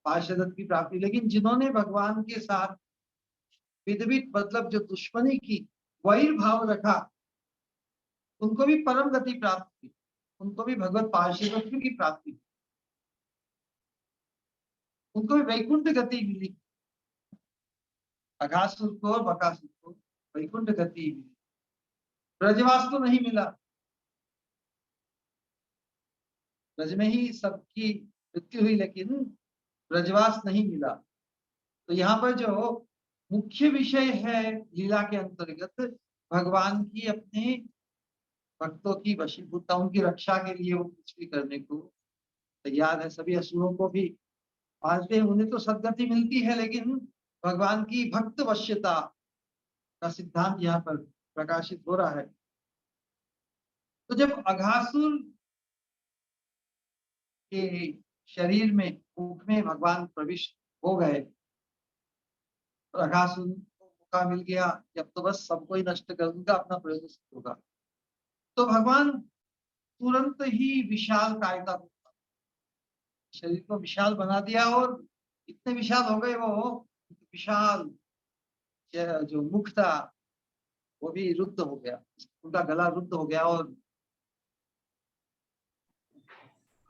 पार्षदत्व की प्राप्ति, लेकिन जिन्होंने भगवान के साथ विद्विद मतलब जो दुश्मनी की, वैर भाव रखा, उनको भी परम गति प्राप्त हुई, उनको भी भगवत पार्षदत्व की प्राप्ति, उनको भी वैकुंठ गति मिली। अघासुर को और बकासुर को वैकुंठ गति मिली, ब्रजवास को नहीं मिला। ब्रज में ही सबकी मृत्यु हुई, लेकिन ब्रजवास नहीं मिला। तो यहाँ पर जो मुख्य विषय है लीला के अंतर्गत, भगवान की अपने भक्तों की वशीभूतता, उनकी रक्षा के लिए वो कुछ भी करने को तैयार है। सभी असुरों को भी मानते हैं, उन्हें तो सदगति मिलती है, लेकिन भगवान की भक्त वश्यता का सिद्धांत यहाँ पर प्रकाशित हो रहा है। तो जब अघासुर के शरीर में, मुख में भगवान प्रविष्ट हो गए, तो अघासुर को मौका मिल गया, जब तो बस सबको ही नष्ट कर दूंगा, अपना प्रयोजन सिद्ध होगा। तो भगवान तुरंत ही विशाल कायता, शरीर को विशाल बना दिया, और इतने विशाल हो गए वो, विशाल जो मुख था वो भी रुद्ध हो गया, उनका गला रुद्ध हो गया, और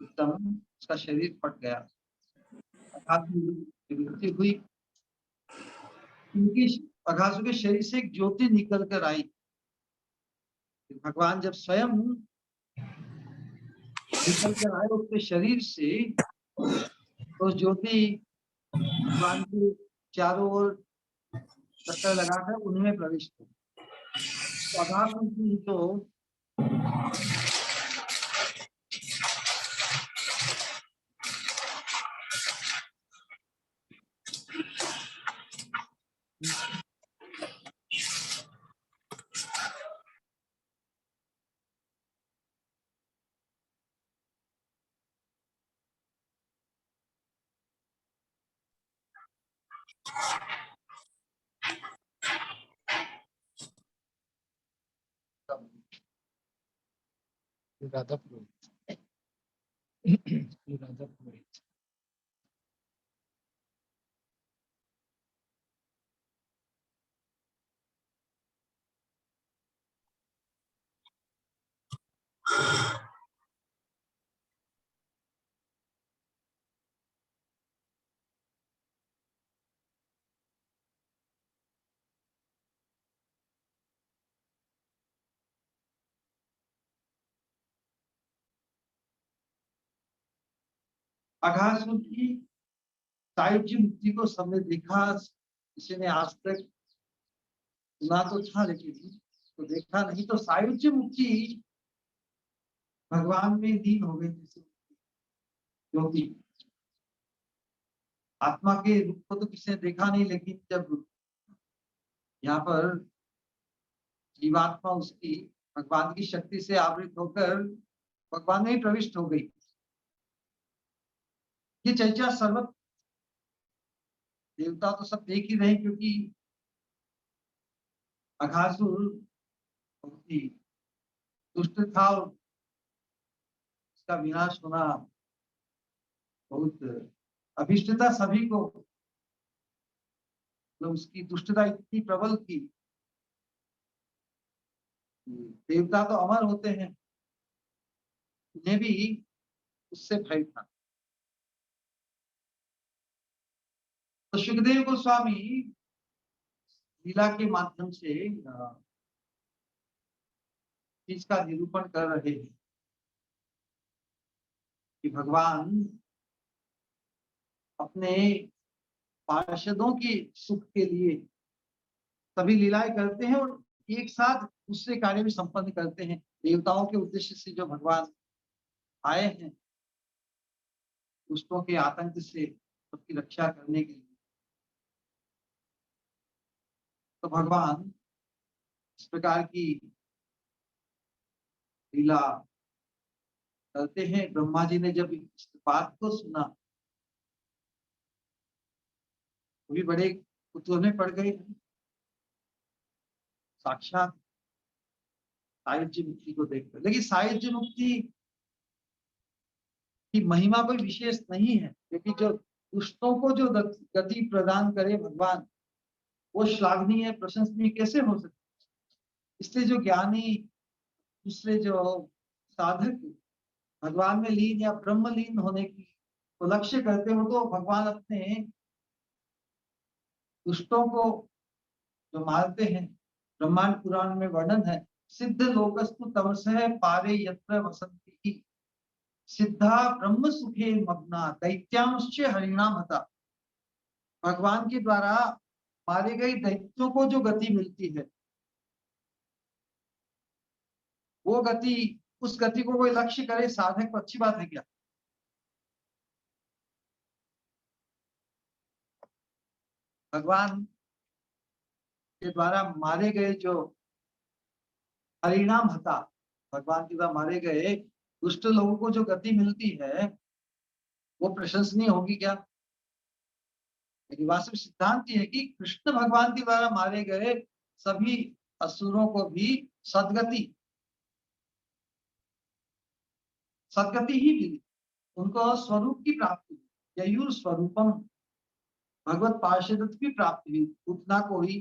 एकदम उसका शरीर फट गया। अघासुर की मृत्यु हुई। उनकी अघासुर के शरीर से एक ज्योति निकल कर आई। भगवान जब स्वयं निकल कर आए उसके शरीर से, तो ज्योति भगवान के चारों ओर चक्कर लगाकर उनमें प्रविष्ट हो। तो अघासुर की तो राधा पुरोहित राधा पुरोहित अघासुर की सायुज्य मुक्ति को सबने देखा, किसी ने आज तक सुना तो था, लेकिन तो देखा नहीं। तो सायुज्य मुक्ति भगवान में लीन हो गई, जैसे ज्योति। आत्मा के रूप को तो किसी ने देखा नहीं, लेकिन जब यहाँ पर जीवात्मा उसकी भगवान की शक्ति से आवृत होकर भगवान में ही प्रविष्ट हो गई, ये चर्चा सर्वत्र, देवता तो सब देख ही रहे, क्योंकि अघासुर बहुत ही दुष्ट था, और उसका विनाश होना बहुत अभिष्ट था सभी को। तो उसकी दुष्टता इतनी प्रबल थी, देवता तो अमर होते हैं, उन्हें भी उससे भय था। तो सुखदेव गोस्वामी लीला के माध्यम से इसका निरूपण कर रहे हैं कि भगवान अपने पार्षदों की सुख के लिए सभी लीलाएं करते हैं, और एक साथ दूसरे कार्य भी संपन्न करते हैं। देवताओं के उद्देश्य से जो भगवान आए हैं, दुष्टों के आतंक से सबकी रक्षा करने के लिए, तो भगवान इस प्रकार की लीला करते हैं। ब्रह्मा जी ने जब इस बात को सुना, वो भी बड़े कुतूहल में पड़ गए। साक्षात सायुज्य मुक्ति को देखकर, लेकिन सायुज्य मुक्ति की महिमा कोई विशेष नहीं है, क्योंकि जो दुष्टों को जो गति प्रदान करे भगवान, वो श्लाघनीय प्रशंसनीय कैसे हो सकती। इसलिए जो ज्ञानी दूसरे जो साधक भगवान में लीन या ब्रह्म लीन होने की तो लक्ष्य करते हो, तो भगवान अपने दुष्टों को जो मारते हैं, ब्रह्मांड पुराण में वर्णन है, सिद्ध लोकस्तु तमसः पारे यत्र वसन्ति, सिद्धा ब्रह्म सुखे मग्ना दैत्यांश्च हरिणाम हता। भगवान के द्वारा मारे गए दैत्यों को जो गति मिलती है, वो गति, उस गति को कोई लक्ष्य करे साधक को अच्छी बात है क्या? भगवान के द्वारा मारे गए जो हरिणाम हता, भगवान के द्वारा मारे गए दुष्ट लोगों को जो गति मिलती है, वो प्रशंसनीय होगी क्या? लेकिन वास्तविक सिद्धांत ये है कि कृष्ण भगवान के द्वारा मारे गए सभी असुरों को भी सदगति सदगति ही मिली, उनको स्वरूप की प्राप्ति हुई, ययुर स्वरूपम, भगवत पार्षदत्व की प्राप्ति हुई। उतना को ही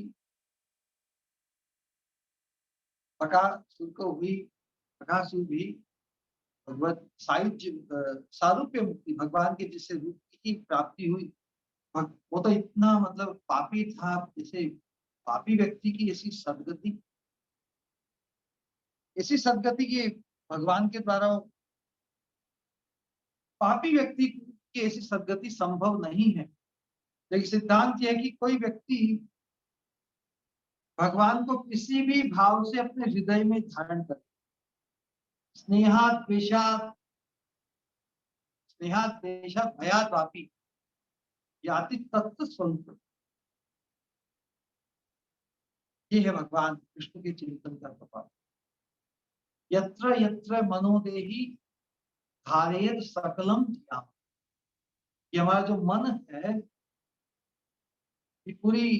बकासुर को हुई, बकासुर भी भगवत सायुज्य सारूप्य मुक्ति, भगवान के जैसे रूप की प्राप्ति हुई। वो तो इतना मतलब पापी था, जैसे पापी व्यक्ति की ऐसी सदगति की भगवान के द्वारा पापी व्यक्ति की ऐसी सदगति संभव नहीं है। लेकिन सिद्धांत यह है कि कोई व्यक्ति भगवान को किसी भी भाव से अपने हृदय में धारण करे, स्नेहात द्वेषात स्नेहात द्वेषात भयात वापी याति तत्व स्वरूप, ये है भगवान कृष्ण के चिंतन का प्रभाव। यत्र यत्र मनोदेही धारेर सकलम धियाम, ये हमारा जो मन है, ये पूरी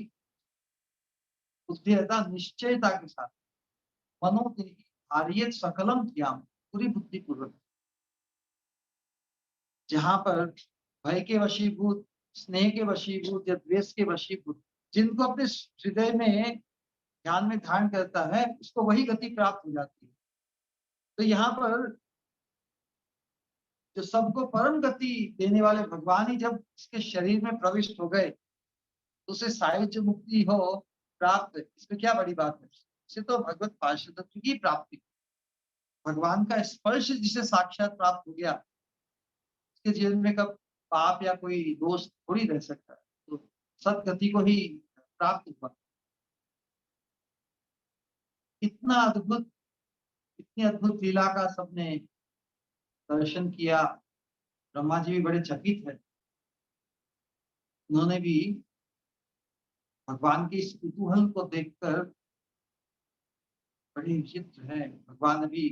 बुद्धिता निश्चयता के साथ मनोदेही धारेर सकलम धियाम, पूरी बुद्धि पूर्वक, जहां पर भय के वशीभूत, स्नेह के वशीभूत या द्वेष के वशीभूत, जिनको अपने हृदय में ध्यान में धारण करता है, उसको वही गति प्राप्त हो जाती है। तो यहाँ पर जो सबको परम गति देने वाले भगवान ही जब इसके शरीर में प्रविष्ट हो गए, तो उसे सायुज्य मुक्ति हो प्राप्त, इसमें क्या बड़ी बात है? इसे तो भगवत पार्षदत्व की प्राप्ति, भगवान का स्पर्श जिसे साक्षात प्राप्त हो गया, उसके जीवन में कब पाप या कोई दोष थोड़ी रह सकता है, तो सदगति को ही प्राप्त हुआ। इतना अद्भुत, इतनी अद्भुत लीला का सबने दर्शन किया, ब्रह्मा जी भी बड़े चकित है। उन्होंने भी भगवान के इस कुतूहल को देखकर, बड़ी विचित्र है, भगवान अभी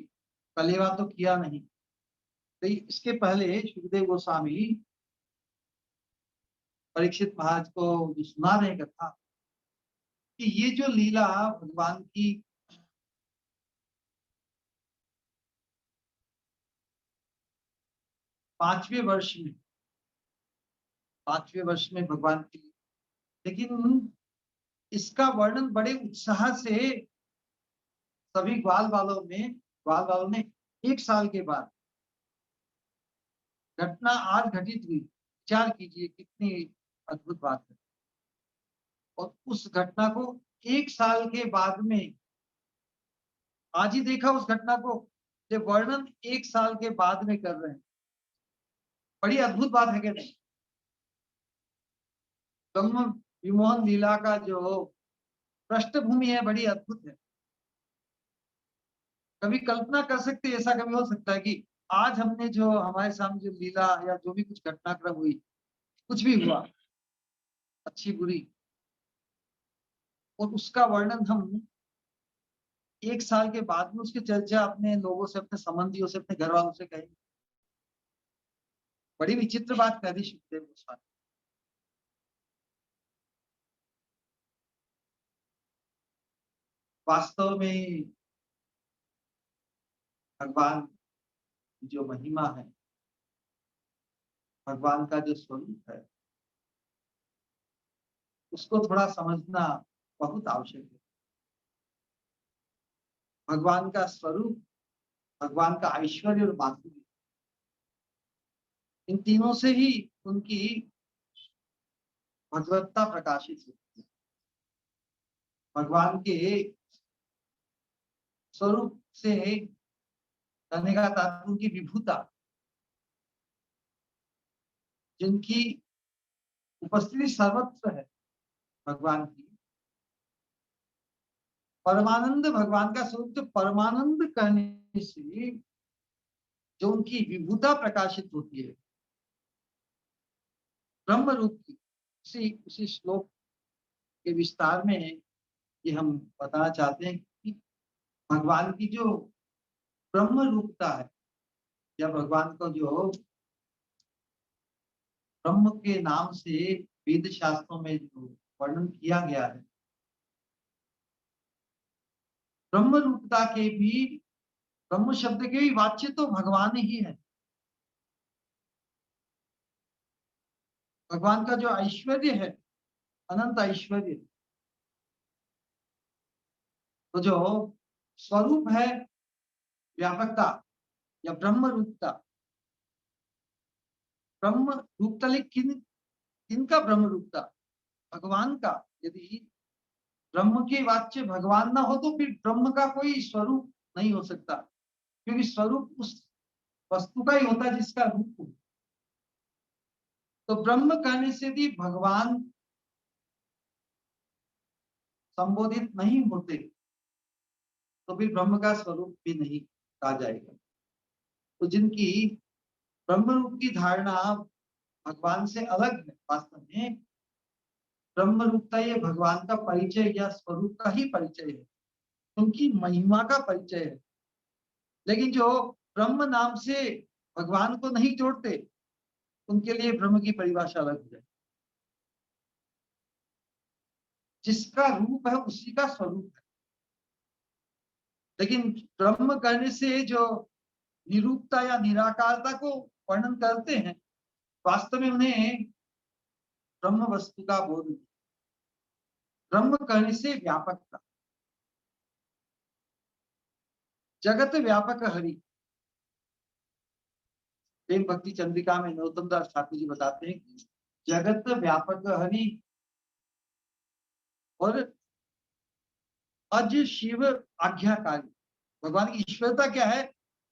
कलेवा तो किया नहीं। तो इसके पहले सुखदेव गोस्वामी परीक्षित महाराज को जो सुना रहे कथा, कि ये जो लीला भगवान की 5वें वर्ष में, 5वें वर्ष में भगवान की, लेकिन इसका वर्णन बड़े उत्साह से सभी ग्वाल वालों ने 1 साल के बाद घटना आज घटित हुई, विचार कीजिए कितनी अद्भुत बात है। और उस घटना को 1 साल के बाद में आज ही देखा, उस घटना को जो वर्णन 1 साल के बाद में कर रहे हैं, बड़ी अद्भुत बात है कि नहीं? ब्रह्म विमोहन लीला का जो पृष्ठभूमि है, बड़ी अद्भुत है। कभी कल्पना कर सकते, ऐसा कभी हो सकता है कि आज हमने जो हमारे सामने जो लीला या जो भी कुछ घटनाक्रम हुई, कुछ भी हुआ, अच्छी बुरी, और उसका वर्णन हम 1 साल के बाद में उसकी चर्चा अपने लोगों से, अपने संबंधियों से, अपने घर वालों से कहेंगे? बड़ी विचित्र बात कह दी सुखदेव गोस्वामी। वास्तव में भगवान की जो महिमा है, भगवान का जो स्वरूप है, उसको थोड़ा समझना बहुत आवश्यक है। भगवान का स्वरूप भगवान का ऐश्वर्य और माधुर्य, इन तीनों से ही उनकी भगवत्ता प्रकाशित होती है। भगवान के स्वरूप से कहने का तात्पर्य उनकी विभुता, जिनकी उपस्थिति सर्वत्र है भगवान की। परमानंद भगवान का स्वरूप, तो परमानंद कहने से जो उनकी विभुता प्रकाशित होती है ब्रह्म रूप की, उसी श्लोक के विस्तार में ये हम बताना चाहते हैं कि भगवान की जो ब्रह्म रूपता है, या भगवान को जो ब्रह्म के नाम से वेद शास्त्रों में जो वर्णन किया गया है, ब्रह्म रूपता के भी, ब्रह्म शब्द के भी वाच्य तो भगवान ही है। भगवान का जो ऐश्वर्य है, अनंत ऐश्वर्य, तो जो स्वरूप है व्यापकता या ब्रह्म रूपता, ब्रह्म रूपता, लेकिन किनका ब्रह्म रूपता? भगवान का। यदि ब्रह्म के वाच्य भगवान ना हो तो फिर ब्रह्म का कोई स्वरूप नहीं हो सकता, क्योंकि स्वरूप उस वस्तु का ही होता है जिसका रूप हो। तो ब्रह्म कहने से भी भगवान संबोधित नहीं होते, तो फिर ब्रह्म का स्वरूप भी नहीं कहा जाएगा। तो जिनकी ब्रह्म रूप की धारणा भगवान से अलग है, वास्तव में ब्रह्म रूपता ये भगवान का परिचय या स्वरूप का ही परिचय है, उनकी महिमा का परिचय है। लेकिन जो ब्रह्म नाम से भगवान को नहीं जोड़ते, उनके लिए ब्रह्म की परिभाषा अलग है। जिसका रूप है उसी का स्वरूप है। लेकिन ब्रह्म कहने से जो निरूपता या निराकारता को वर्णन करते हैं, वास्तव में उन्हें ब्रह्म वस्तु का बोध नहीं। ब्रह्म कहने से व्यापकता, जगत व्यापक हरि। प्रेम भक्ति चंद्रिका में नरोत्तम दास ठाकुर जी बताते हैं कि जगत व्यापक हरि और अज शिव आज्ञाकारी। भगवान की ईश्वरता क्या है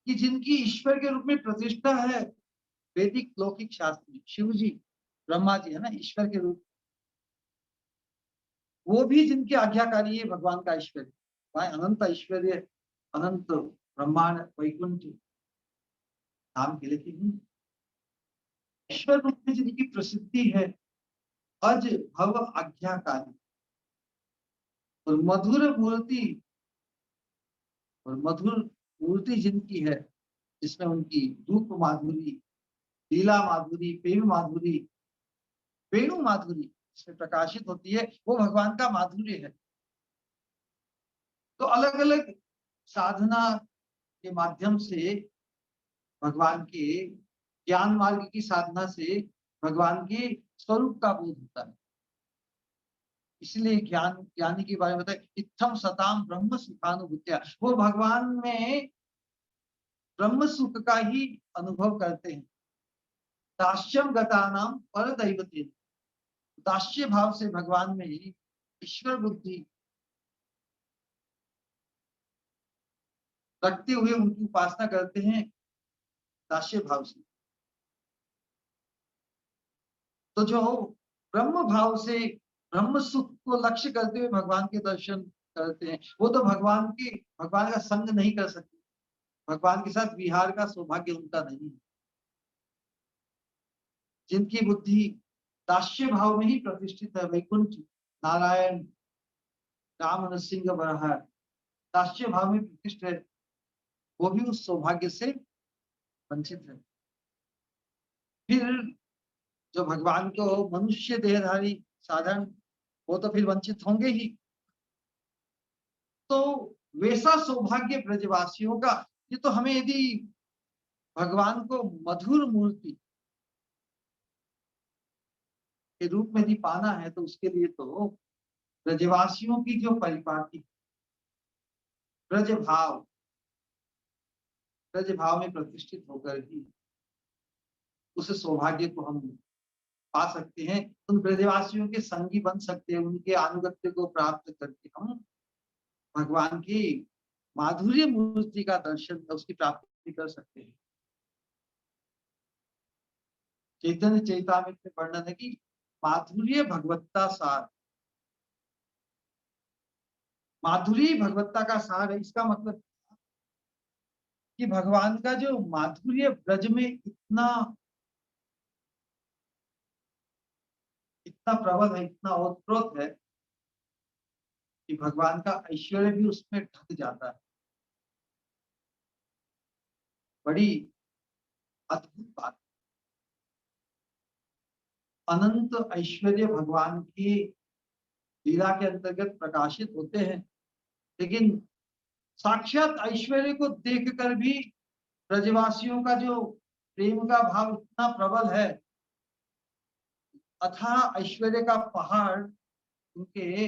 कि जिनकी ईश्वर के रूप में प्रतिष्ठा है वैदिक लौकिक शास्त्र में, शिव जी, ब्रह्मा जी है ना ईश्वर के रूप, वो भी जिनके आज्ञाकारी है भगवान का ऐश्वर्य। वह अनंत ऐश्वर्य, अनंत ब्रह्मांड वैकुंठ नाम के, लेकिन ईश्वर रूप में जिनकी प्रसिद्धि है अज भव आज्ञाकारी, और मधुर मूर्ति, और मधुर मूर्ति जिनकी है, जिसमें उनकी रूप माधुरी, लीला माधुरी, प्रेम माधुरी, वेणु माधुरी इसमें प्रकाशित होती है, वो भगवान का माधुर्य है। तो अलग अलग साधना के माध्यम से भगवान के, ज्ञान मार्ग की साधना से भगवान के स्वरूप का बोध होता है। इसलिए ज्ञानी के बारे में बताया, इत्थम सताम ब्रह्म सुखानुभूत्या, वो भगवान में ब्रह्म सुख का ही अनुभव करते हैं। दास्यम गतानाम पर दैवते, दास्य भाव से भगवान में ईश्वर बुद्धि रखते हुए उनकी उपासना करते हैं दास्य भाव से। तो जो ब्रह्म भाव से ब्रह्म सुख को लक्ष्य करते हुए भगवान के दर्शन करते हैं, वो तो भगवान का संग नहीं कर सकते, भगवान के साथ विहार का सौभाग्य उनका नहीं है। जिनकी बुद्धि दास्य भाव में ही प्रतिष्ठित है, वैकुंठ नारायण राम नरसिंह बरहा दास्य भाव में प्रतिष्ठित है, वो भी उस सौभाग्य से वंचित है। फिर जो भगवान को मनुष्य देहधारी साधन, वो तो फिर वंचित होंगे ही। तो वैसा सौभाग्य ब्रजवासियों का, ये तो हमें यदि भगवान को मधुर मूर्ति के रूप में यदि पाना है, तो उसके लिए तो ब्रजवासियों की जो परिपाटी, ब्रज भाव, ब्रज भाव में प्रतिष्ठित होकर ही उस सौभाग्य को हम पा सकते हैं, उन ब्रजवासियों के संगी बन सकते हैं, उनके अनुगत्य को प्राप्त करके हम भगवान की माधुर्य मूर्ति का दर्शन, उसकी प्राप्ति कर सकते हैं। चैतन्य चैतामृत में वर्णन है कि माधुर्य भगवत्ता सार, माधुरी भगवत्ता का सार है। इसका मतलब कि भगवान का जो माधुर्य ब्रज में इतना इतना प्रबल है, इतना ओतप्रोत है कि भगवान का ऐश्वर्य भी उसमें ढक जाता है। बड़ी अद्भुत बात, अनंत ऐश्वर्य भगवान की लीला के अंतर्गत प्रकाशित होते हैं, लेकिन साक्षात ऐश्वर्य को देखकर भी ब्रजवासियों का जो प्रेम का भाव इतना प्रबल है, अथाह ऐश्वर्य का पहाड़ उनके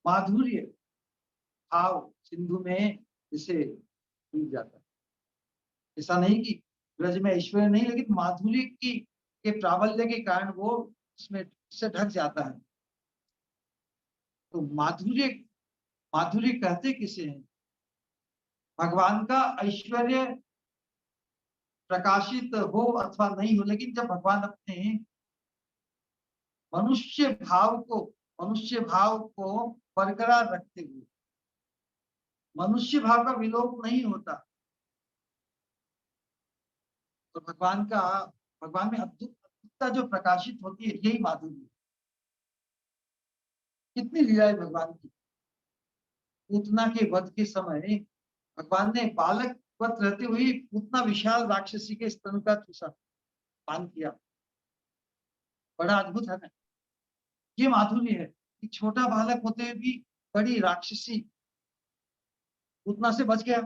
माधुर्य भाव सिंधु में इसे डूब जाता है। ऐसा नहीं कि ब्रज में ऐश्वर्य नहीं, लेकिन माधुर्य की के प्राबल्य के कारण वो उसमें से ढक जाता है। तो माधुर्य, माधुर्य कहते किसे हैं? भगवान का ऐश्वर्य प्रकाशित हो अथवा नहीं हो, लेकिन जब भगवान अपने मनुष्य भाव को मनुष्य भाव को बरकरार रखते हुए, मनुष्य भाव का विलोप नहीं होता, तो भगवान में अद्भुतता जो प्रकाशित होती है, यही माधुर्य। कितनी लीला है भगवान की। पूतना के वध के समय भगवान ने बालक वत रहते हुए उतना विशाल राक्षसी के स्तन का चूसा पान किया। बड़ा अद्भुत है ना, ये माधुर्य है कि छोटा बालक होते हुए भी बड़ी राक्षसी पूतना से बच गया।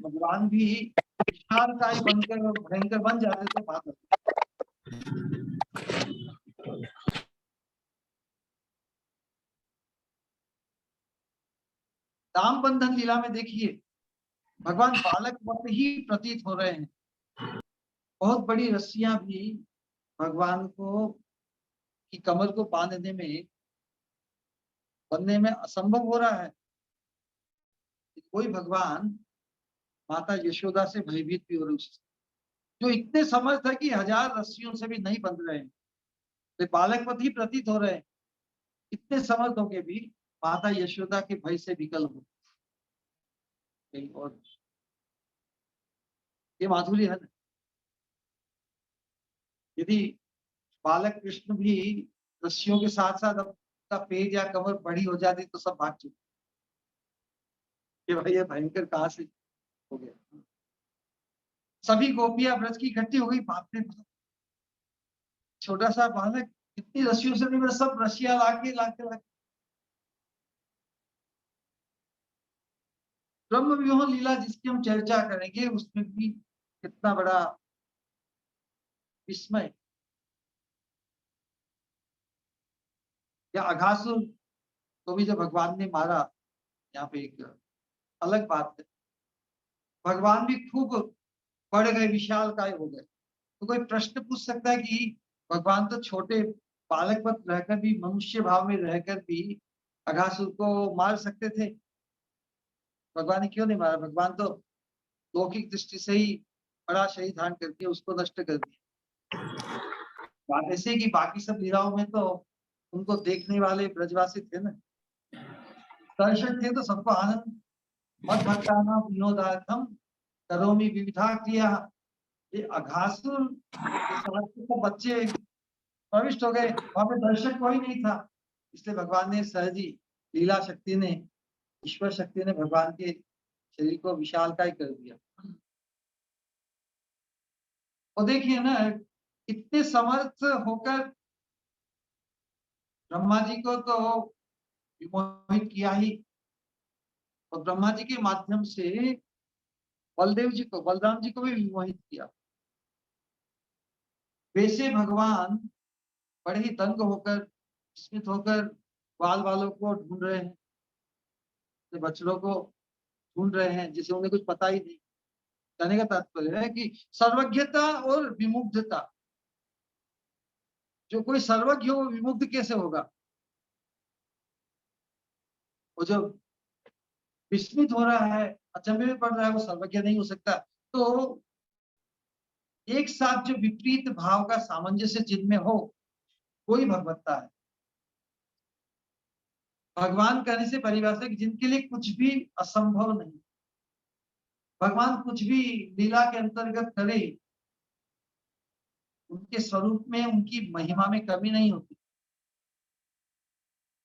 भगवान भी विशाल काय बनकर और भयंकर बन जाते तो बात होती। राम बंधन लीला में देखिए, भगवान बालक वक्त ही प्रतीत हो रहे हैं। बहुत बड़ी रस्सियां भी भगवान को की कमर को बनने में असंभव हो रहा है। कोई भगवान माता यशोदा से भयभीत भी हो रहे, जो इतने समर्थ है कि 1000 रस्सियों से भी नहीं बंध रहे हैं, वे बालकवत ही प्रतीत हो रहे हैं। इतने समर्थ होके भी माता यशोदा के भय से विकल हो गई। और ये माधुर्य है ना। यदि बालक कृष्ण भी रस्सियों के साथ साथ अपना पेट या कमर बड़ी हो जाती तो सब भाग चुके कि भाई ये भयंकर कहाँ से हो गया। सभी गोपियां ब्रज की इकट्ठी हो गई। बाप रे बाप, छोटा सा बालक इतनी रस्सियों से भी सब रस्सियां लाके लाके लाके। ब्रह्म विमोह लीला जिसकी हम चर्चा करेंगे, उसमें भी कितना बड़ा विस्मय। या अघासुर को भी जब भगवान ने मारा, यहाँ पे एक अलग बात है, भगवान भी खूब बढ़ गए, विशाल काय हो गए। तो कोई प्रश्न पूछ सकता है कि भगवान तो छोटे बालक पद रहकर भी, मनुष्य भाव में रहकर भी अघासुर को मार सकते थे, भगवान ने क्यों नहीं मारा? भगवान तो लौकिक दृष्टि से ही बड़ा शरीर धारण करके उसको नष्ट कर दिया। बात ऐसे कि बाकी सब लीलाओं में तो उनको देखने वाले ब्रजवासी थे ना, दर्शक थे, तो सबको आनंद। मत भक्तानां विनोदार्थम करोमि विविधा क्रिया। ये अघासुर के साथ तो बच्चे प्रविष्ट हो गए, वहां पे दर्शक कोई नहीं था, इसलिए भगवान ने सहज ही, लीला शक्ति ने, ईश्वर शक्ति ने भगवान के शरीर को विशालकाय कर दिया। और देखिए ना, इतने समर्थ होकर ब्रह्मा जी को तो विमोहित किया ही, और ब्रह्मा जी के माध्यम से बलराम जी को भी विमोहित किया। वैसे भगवान बड़े ही दंग होकर, विस्मित होकर ग्वाल वालों को ढूंढ रहे हैं। अपने बछड़ों को ढूंढ रहे हैं जिसे उन्हें कुछ पता ही नहीं। कहने का तात्पर्य है कि सर्वज्ञता और विमुग्धता, जो कोई सर्वज्ञ हो वो विमुग्ध कैसे होगा? वो जो विस्मित हो रहा है, अचंभे में पड़ रहा है, वो सर्वज्ञ नहीं हो सकता। तो एक साथ जो विपरीत भाव का सामंजस्य जिनमें हो, वही भगवत्ता है। भगवान कहने से परिभाषा कि जिनके लिए कुछ भी असंभव नहीं, भगवान कुछ भी लीला के अंतर्गत करे, उनके स्वरूप में, उनकी महिमा में कमी नहीं होती।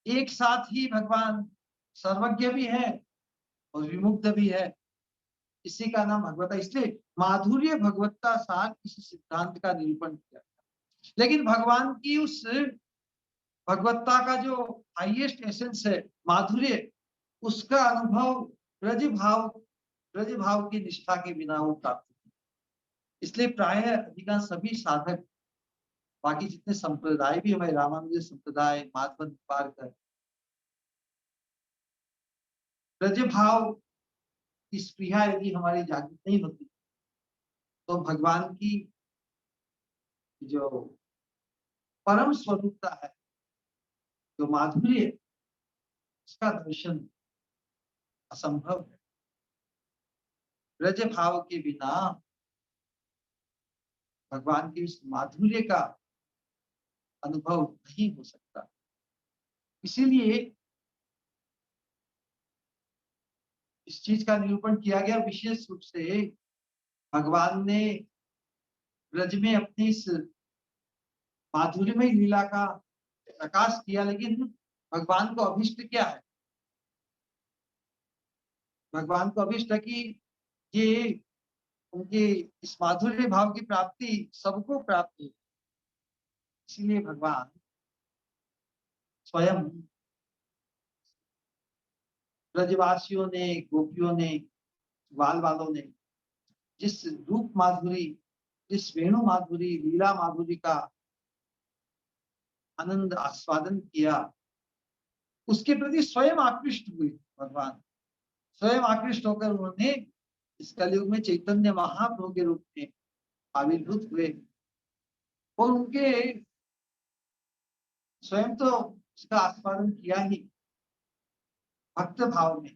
एक साथ ही भगवान सर्वज्ञ भी है और विमुक्त भी है, इसी का नाम भगवत्ता। इसलिए माधुर्य भगवत्ता सार इस सिद्धांत का निरूपण किया। लेकिन भगवान की उस भगवत्ता का जो हाईएस्ट एसेंस है, माधुर्य, उसका अनुभव ब्रज भाव की निष्ठा के बिना हो प्राप्त नहीं। इसलिए प्रायः अधिकांश सभी साधक, बाकी जितने संप्रदाय भी, हमारे रामानुज संप्रदाय, माधव निपारकर, ब्रज भाव की स्पृहा यदि हमारी जागृत नहीं होती, तो भगवान की जो परम स्वरूपता है, जो माधुर्य, उसका दर्शन असंभव है। ब्रज भाव के बिना भगवान की उस माधुर्य का अनुभव नहीं हो सकता। इसीलिए इस चीज का निरूपण किया गया, विशेष रूप से भगवान ने ब्रज में अपनी इस माधुर्यमय लीला का प्रकाश किया। लेकिन भगवान को अभिष्ट क्या है? भगवान को अभिष्ट है कि ये उनके इस माधुर्य भाव की प्राप्ति सबको प्राप्त हो। इसीलिए भगवान स्वयं ब्रजवासियों ने, गोपियों ने, बाल बालों ने जिस रूप माधुरी, जिस वेणु माधुरी, लीला माधुरी का आनंद आस्वादन किया, उसके प्रति स्वयं आकृष्ट हुए। भगवान स्वयं आकृष्ट होकर उन्होंने इस कलयुग में चैतन्य महाप्रभु के रूप में आविर्भूत हुए और उनके स्वयं तो उसका आस्वादन किया ही भक्त भाव में।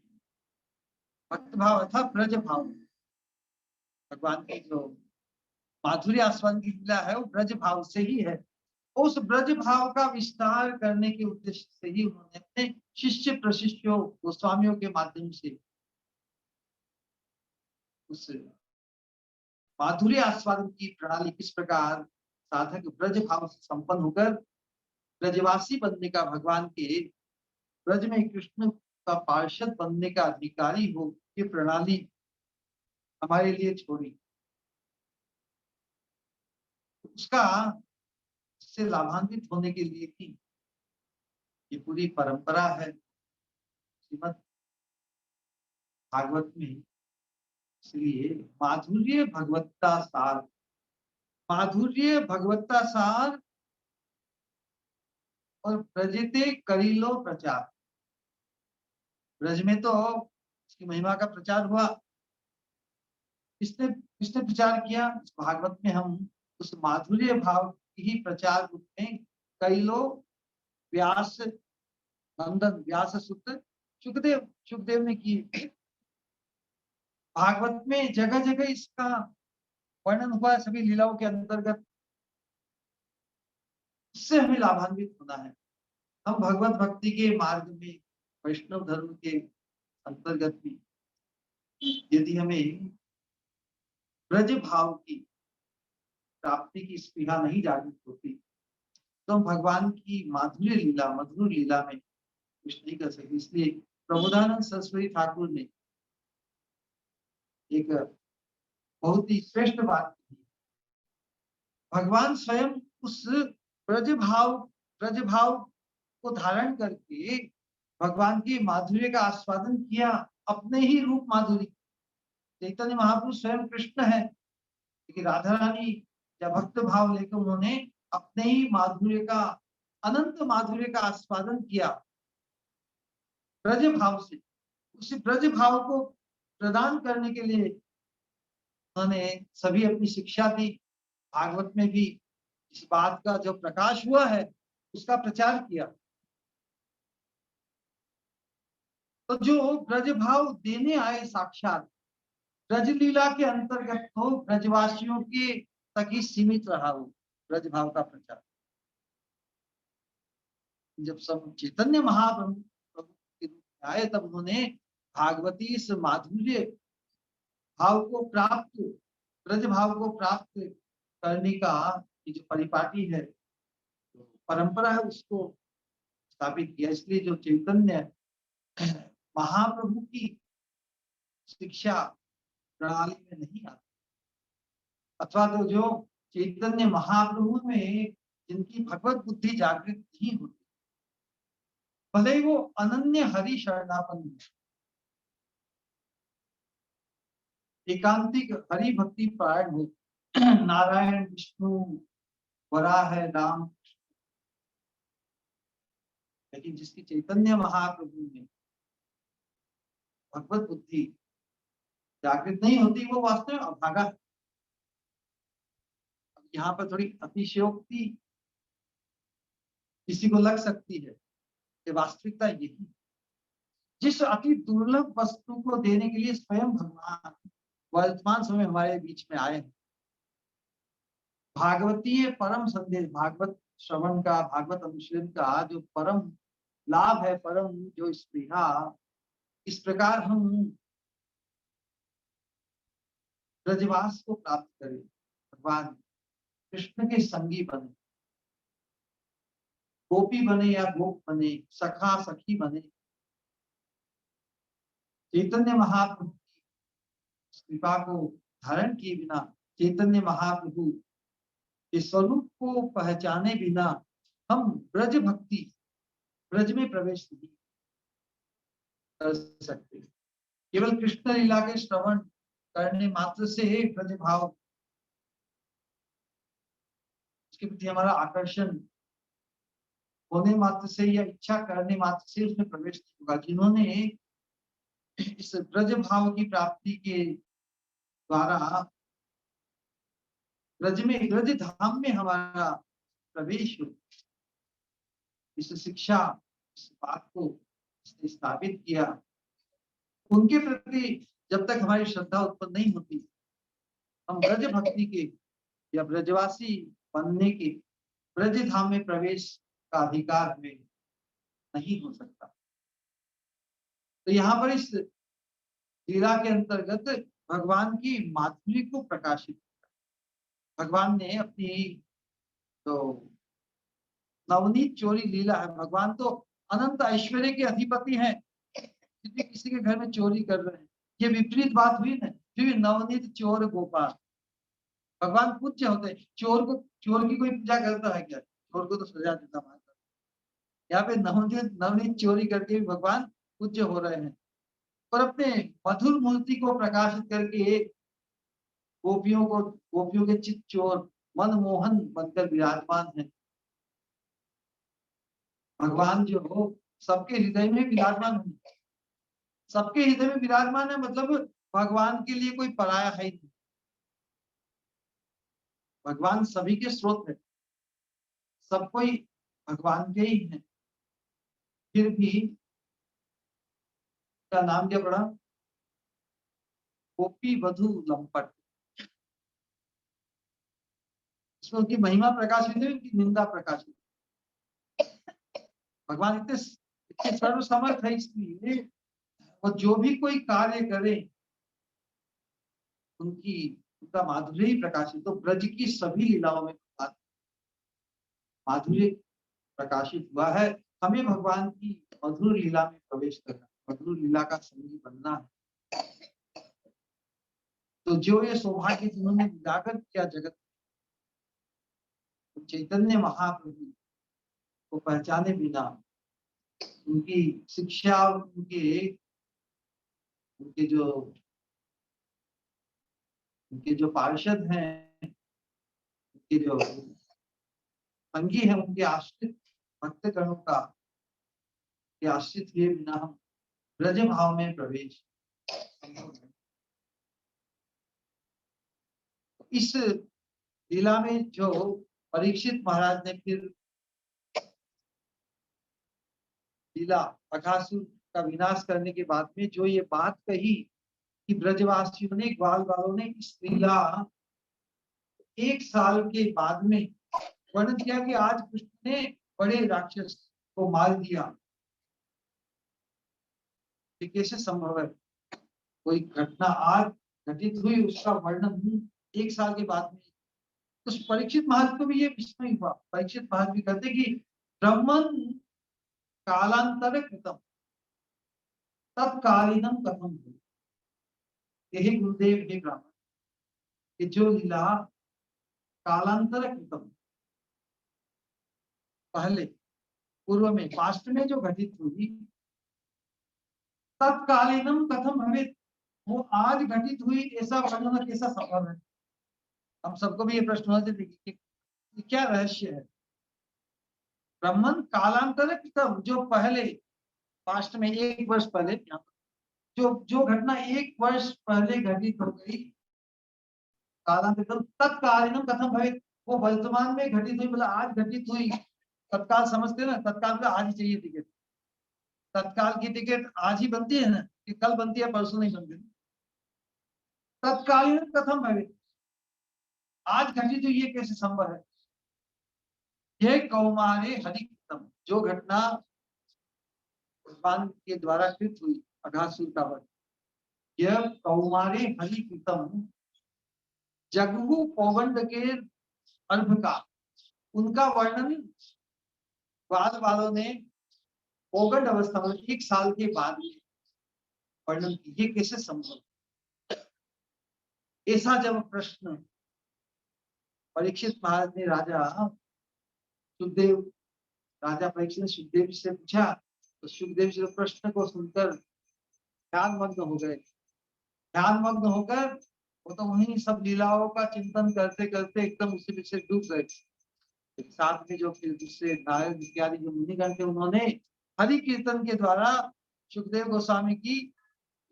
भक्त भाव अर्थात ब्रज भाव में। भगवान की जो माधुर्य आस्वादन की लीला है, वो ब्रज भाव से ही है। उस ब्रज भाव का विस्तार करने के उद्देश्य से ही उन्होंने अपने शिष्य प्रशिष्यों, गोस्वामियों के माध्यम से उस माधुर्य आस्वादन की प्रणाली, किस प्रकार साधक ब्रज भाव से संपन्न होकर ब्रजवासी बनने का, भगवान के ब्रज में कृष्ण का पार्षद बनने का अधिकारी हो, ये प्रणाली हमारे लिए छोड़ी। उसका से लाभान्वित होने के लिए ही ये पूरी परंपरा है श्रीमद् भागवत में। इसलिए माधुर्य भगवत्ता सार, माधुर्य भगवत्ता सार और ब्रजते करीलो प्रचार। ब्रज में तो उसकी महिमा का प्रचार हुआ, इसने किसने प्रचार किया? इस भागवत में हम उस माधुर्य भाव की ही प्रचार रूप में कईलो, व्यास नंदन, व्यास सुत, सुखदेव ने की। भागवत में जगह जगह इसका वर्णन हुआ है, सभी लीलाओं के अंतर्गत। इससे हमें लाभान्वित होना है। हम भगवत भक्ति के मार्ग में, वैष्णव धर्म के अंतर्गत भी यदि हमें ब्रज भाव की प्राप्ति की स्पृहा नहीं जागृत होती, तो हम भगवान की माधुर्य लीला, मधुर लीला में कुछ नहीं कर सकते। इसलिए प्रबोधानंद सरस्वती ठाकुर ने एक बहुत ही श्रेष्ठ बात की। भगवान स्वयं उस ब्रज भाव को धारण करके भगवान की माधुर्य का आस्वादन किया, अपने ही रूप माधुरी। चैतन्य महाप्रभु स्वयं कृष्ण है, लेकिन राधा रानी या भक्त भाव लेकर उन्होंने अपने ही माधुर्य का, अनंत माधुर्य का आस्वादन किया ब्रज भाव से। उसी ब्रज भाव को प्रदान करने के लिए उन्होंने सभी अपनी शिक्षा दी। भागवत में भी इस बात का जो प्रकाश हुआ है उसका प्रचार किया। तो जो ब्रज भाव देने आए साक्षात, ब्रज लीला के अंतर्गत तो ब्रजवासियों के तक ही सीमित रहा वो ब्रज भाव का प्रचार। जब सब चैतन्य महाप्रभु प्रभु के रूप में आए तब उन्होंने भागवती इस माधुर्य भाव को प्राप्त, ब्रज भाव को प्राप्त करने का ये जो परिपाटी है, जो परंपरा है, उसको स्थापित किया। इसलिए जो चैतन्य महाप्रभु की शिक्षा प्रणाली में नहीं आती, अथवा तो जो चैतन्य महाप्रभु में जिनकी भगवत बुद्धि जागृत नहीं होती, भले ही वो अनन्य हरि शरणापन्न, एकांतिक हरि भक्ति पारायण हो, नारायण विष्णु वराह है राम, लेकिन जिसकी चैतन्य महाप्रभु में भगवत बुद्धि जागृत नहीं होती, वो वास्तव में अभागा है। अब यहाँ पर थोड़ी अतिशयोक्ति किसी को लग सकती है, ये वास्तविकता यही, जिस अति दुर्लभ वस्तु को देने के लिए स्वयं भगवान वर्तमान समय हमारे बीच में आए हैं। भागवतीय परम संदेश, भागवत श्रवण का, भागवत अनुशीलन का जो परम लाभ है, परम जो स्पृहा, इस प्रकार हम ब्रजवास को प्राप्त करें, भगवान कृष्ण के संगी बने, गोपी बने या गोप बने, सखा सखी बने, चैतन्य महाप्रभु की कृपा को धारण किए बिना, चैतन्य महाप्रभु के स्वरूप को पहचाने बिना हम ब्रज भक्ति, ब्रज में प्रवेश नहीं कर सकते। केवल कृष्ण लीला के श्रवण करने मात्र से ब्रज भाव, उसके प्रति हमारा आकर्षण होने मात्र से या इच्छा करने मात्र से उसमें प्रवेश नहीं होगा। जिन्होंने इस ब्रज भाव की प्राप्ति के द्वारा ब्रज में, ब्रज धाम में हमारा प्रवेश हो, इस शिक्षा, इस बात को स्थापित किया, उनके प्रति जब तक हमारी श्रद्धा उत्पन्न नहीं होती, हम ब्रज भक्ति के या ब्रजवासी बनने के, ब्रज धाम में प्रवेश का अधिकार में नहीं हो सकता। तो यहाँ पर इस लीला के अंतर्गत भगवान की माधुर्य को प्रकाशित किया। भगवान ने अपनी तो नवनीत चोरी लीला है, भगवान तो अनंत ऐश्वर्य के अधिपति हैं, यदि किसी के घर में चोरी कर रहे हैं, ये विपरीत बात हुई ना, फिर नवनीत चोर गोपाल, भगवान पूज्य होते हैं। चोर को, चोर की कोई पूजा करता है क्या? चोर को तो सजा देता मारता। यहाँ पे नवनीत नवनीत चोरी करके भी भगवान पूज्य हो रहे हैं, और अपने मधुर मूर्ति को प्रकाशित करके गोपियों को, गोपियों के चित चोर मनमोहन बनकर विराजमान है। भगवान जो हो सबके हृदय में विराजमान है, सबके हृदय में विराजमान है, मतलब भगवान के लिए कोई पराया है नहीं, भगवान सभी के स्रोत है, सब कोई भगवान के ही है। फिर भी का नाम क्या पड़ा? गोपी वधु लंपट। इसमें उनकी महिमा प्रकाशित है, उनकी निंदा प्रकाशित है। भगवान इतने इतने सर्वसमर्थ है, इसलिए वो जो भी कोई कार्य करे उनकी, उनका माधुर्य ही प्रकाशित। तो ब्रज की सभी लीलाओं में माधुर्य प्रकाशित हुआ है। हमें भगवान की मधुर लीला में प्रवेश करना, मधुर लीला का संगी बनना है। तो जो ये सौभाग्य जिन्होंने जागर किया जगत, तो चैतन्य महाप्रभु को पहचाने बिना, उनकी शिक्षा, उनके उनके जो उनके जो पार्षद हैं, उनके जो संगी हैं, उनके आश्रित भक्तगणों का के आश्रित हुए बिना हम ब्रज भाव में प्रवेश। इस लीला में जो परीक्षित महाराज ने फिर लीला अघासुर का विनाश करने के बाद में जो ये बात कही कि ब्रजवासियों ने, ग्वाल वालों ने इस लीला 1 साल के बाद में वर्णन किया कि आज कृष्ण ने बड़े राक्षस को मार दिया। ये कैसे संभव है? कोई घटना आज घटित हुई, उसका वर्णन 1 साल के बाद में। उस परीक्षित महाराज को भी ये विस्मय हुआ। परीक्षित महाराज भी कहते कि ब्रह्मन कालांतर कृतम तत्कालीनम कथम। यही गुरुदेव हे ब्राह्मण कि जो लीला कालांतर कृतम, पहले पूर्व में पास्ट में जो घटित हुई, तत्कालीनम कथम भवेत, वो आज घटित हुई ऐसा वर्णन कैसा संभव है? हम सबको भी ये प्रश्न होते थे कि क्या रहस्य है? ब्रह्मन कालांतर कृतम, जो पहले पास्ट में 1 वर्ष पहले, जो घटना 1 वर्ष पहले घटित हो गई, कालांतर तत्कालीनम कथम भवेत, वो वर्तमान में घटित हुई, मतलब आज घटित हुई। तत्काल समझते ना, तत्काल मतलब आज ही चाहिए टिकट। तत्काल की टिकट आज ही बनती है ना, कि कल बनती है परसों नहीं बनती। तत्कालीन कथम भवेत, आज घटित हुई, ये कैसे संभव है? यह कौमारे हरिकृतम, जो घटना भगवान के द्वारा कृत हुई अघासुर का वध, यह कौमारे हरिकृतम जगहु पौगंड के अर्भ का, उनका वर्णन बाद वालों ने पौगंड अवस्था में 1 साल के बाद में वर्णन की। ये कैसे संभव? ऐसा जब प्रश्न परीक्षित महाराज ने राजा परीक्षित ने सुखदेव से पूछा, तो सुखदेव जी प्रश्न को सुनकर ध्यानमग्न हो गए। ध्यानमग्न होकर वो तो वहीं सब लीलाओं का चिंतन करते करते एकदम उसी विषय डूब गए। साथ में जो फिर दूसरे नारद इत्यादि जो मुनिगण थे, उन्होंने हरि कीर्तन के द्वारा सुखदेव गोस्वामी की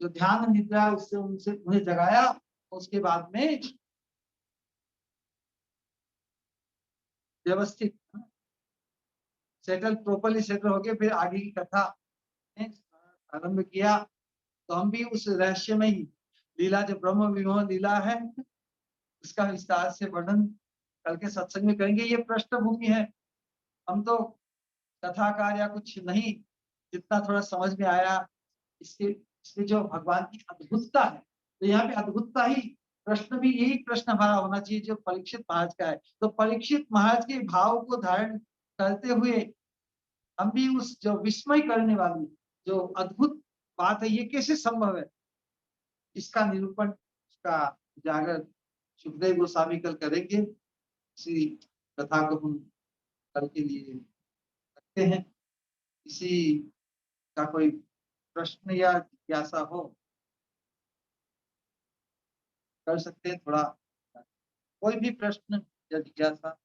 जो ध्यान निद्रा, उससे उनसे उन्हें जगाया। उसके बाद में व्यवस्थित सेटल, प्रॉपरली सेटल हो गए। फिर आगे की कथा आरंभ किया। तो हम भी उस रहस्य में ही लीला, जो ब्रह्म विमोह लीला है, उसका विस्तार से वर्णन कल के सत्संग में करेंगे। ये पृष्ठभूमि है, हम तो कथाकार या कुछ नहीं, जितना थोड़ा समझ में आया इसके जो भगवान की अद्भुतता है, तो यहाँ पे अद्भुतता ही प्रश्न भी यही प्रश्न हमारा होना चाहिए जो परीक्षित महाराज का है। तो परीक्षित महाराज के भाव को धारण करते हुए हम भी उस जो विस्मय करने वाली जो अद्भुत बात है, ये कैसे संभव है, इसका निरूपण, इसका उजागर सुखदेव गोस्वामी कल करेंगे। इसी कथा को हम कल के लिए रखते हैं। इसी का कोई प्रश्न या जिज्ञासा हो कर सकते हैं। थोड़ा कोई भी प्रश्न या जिज्ञासा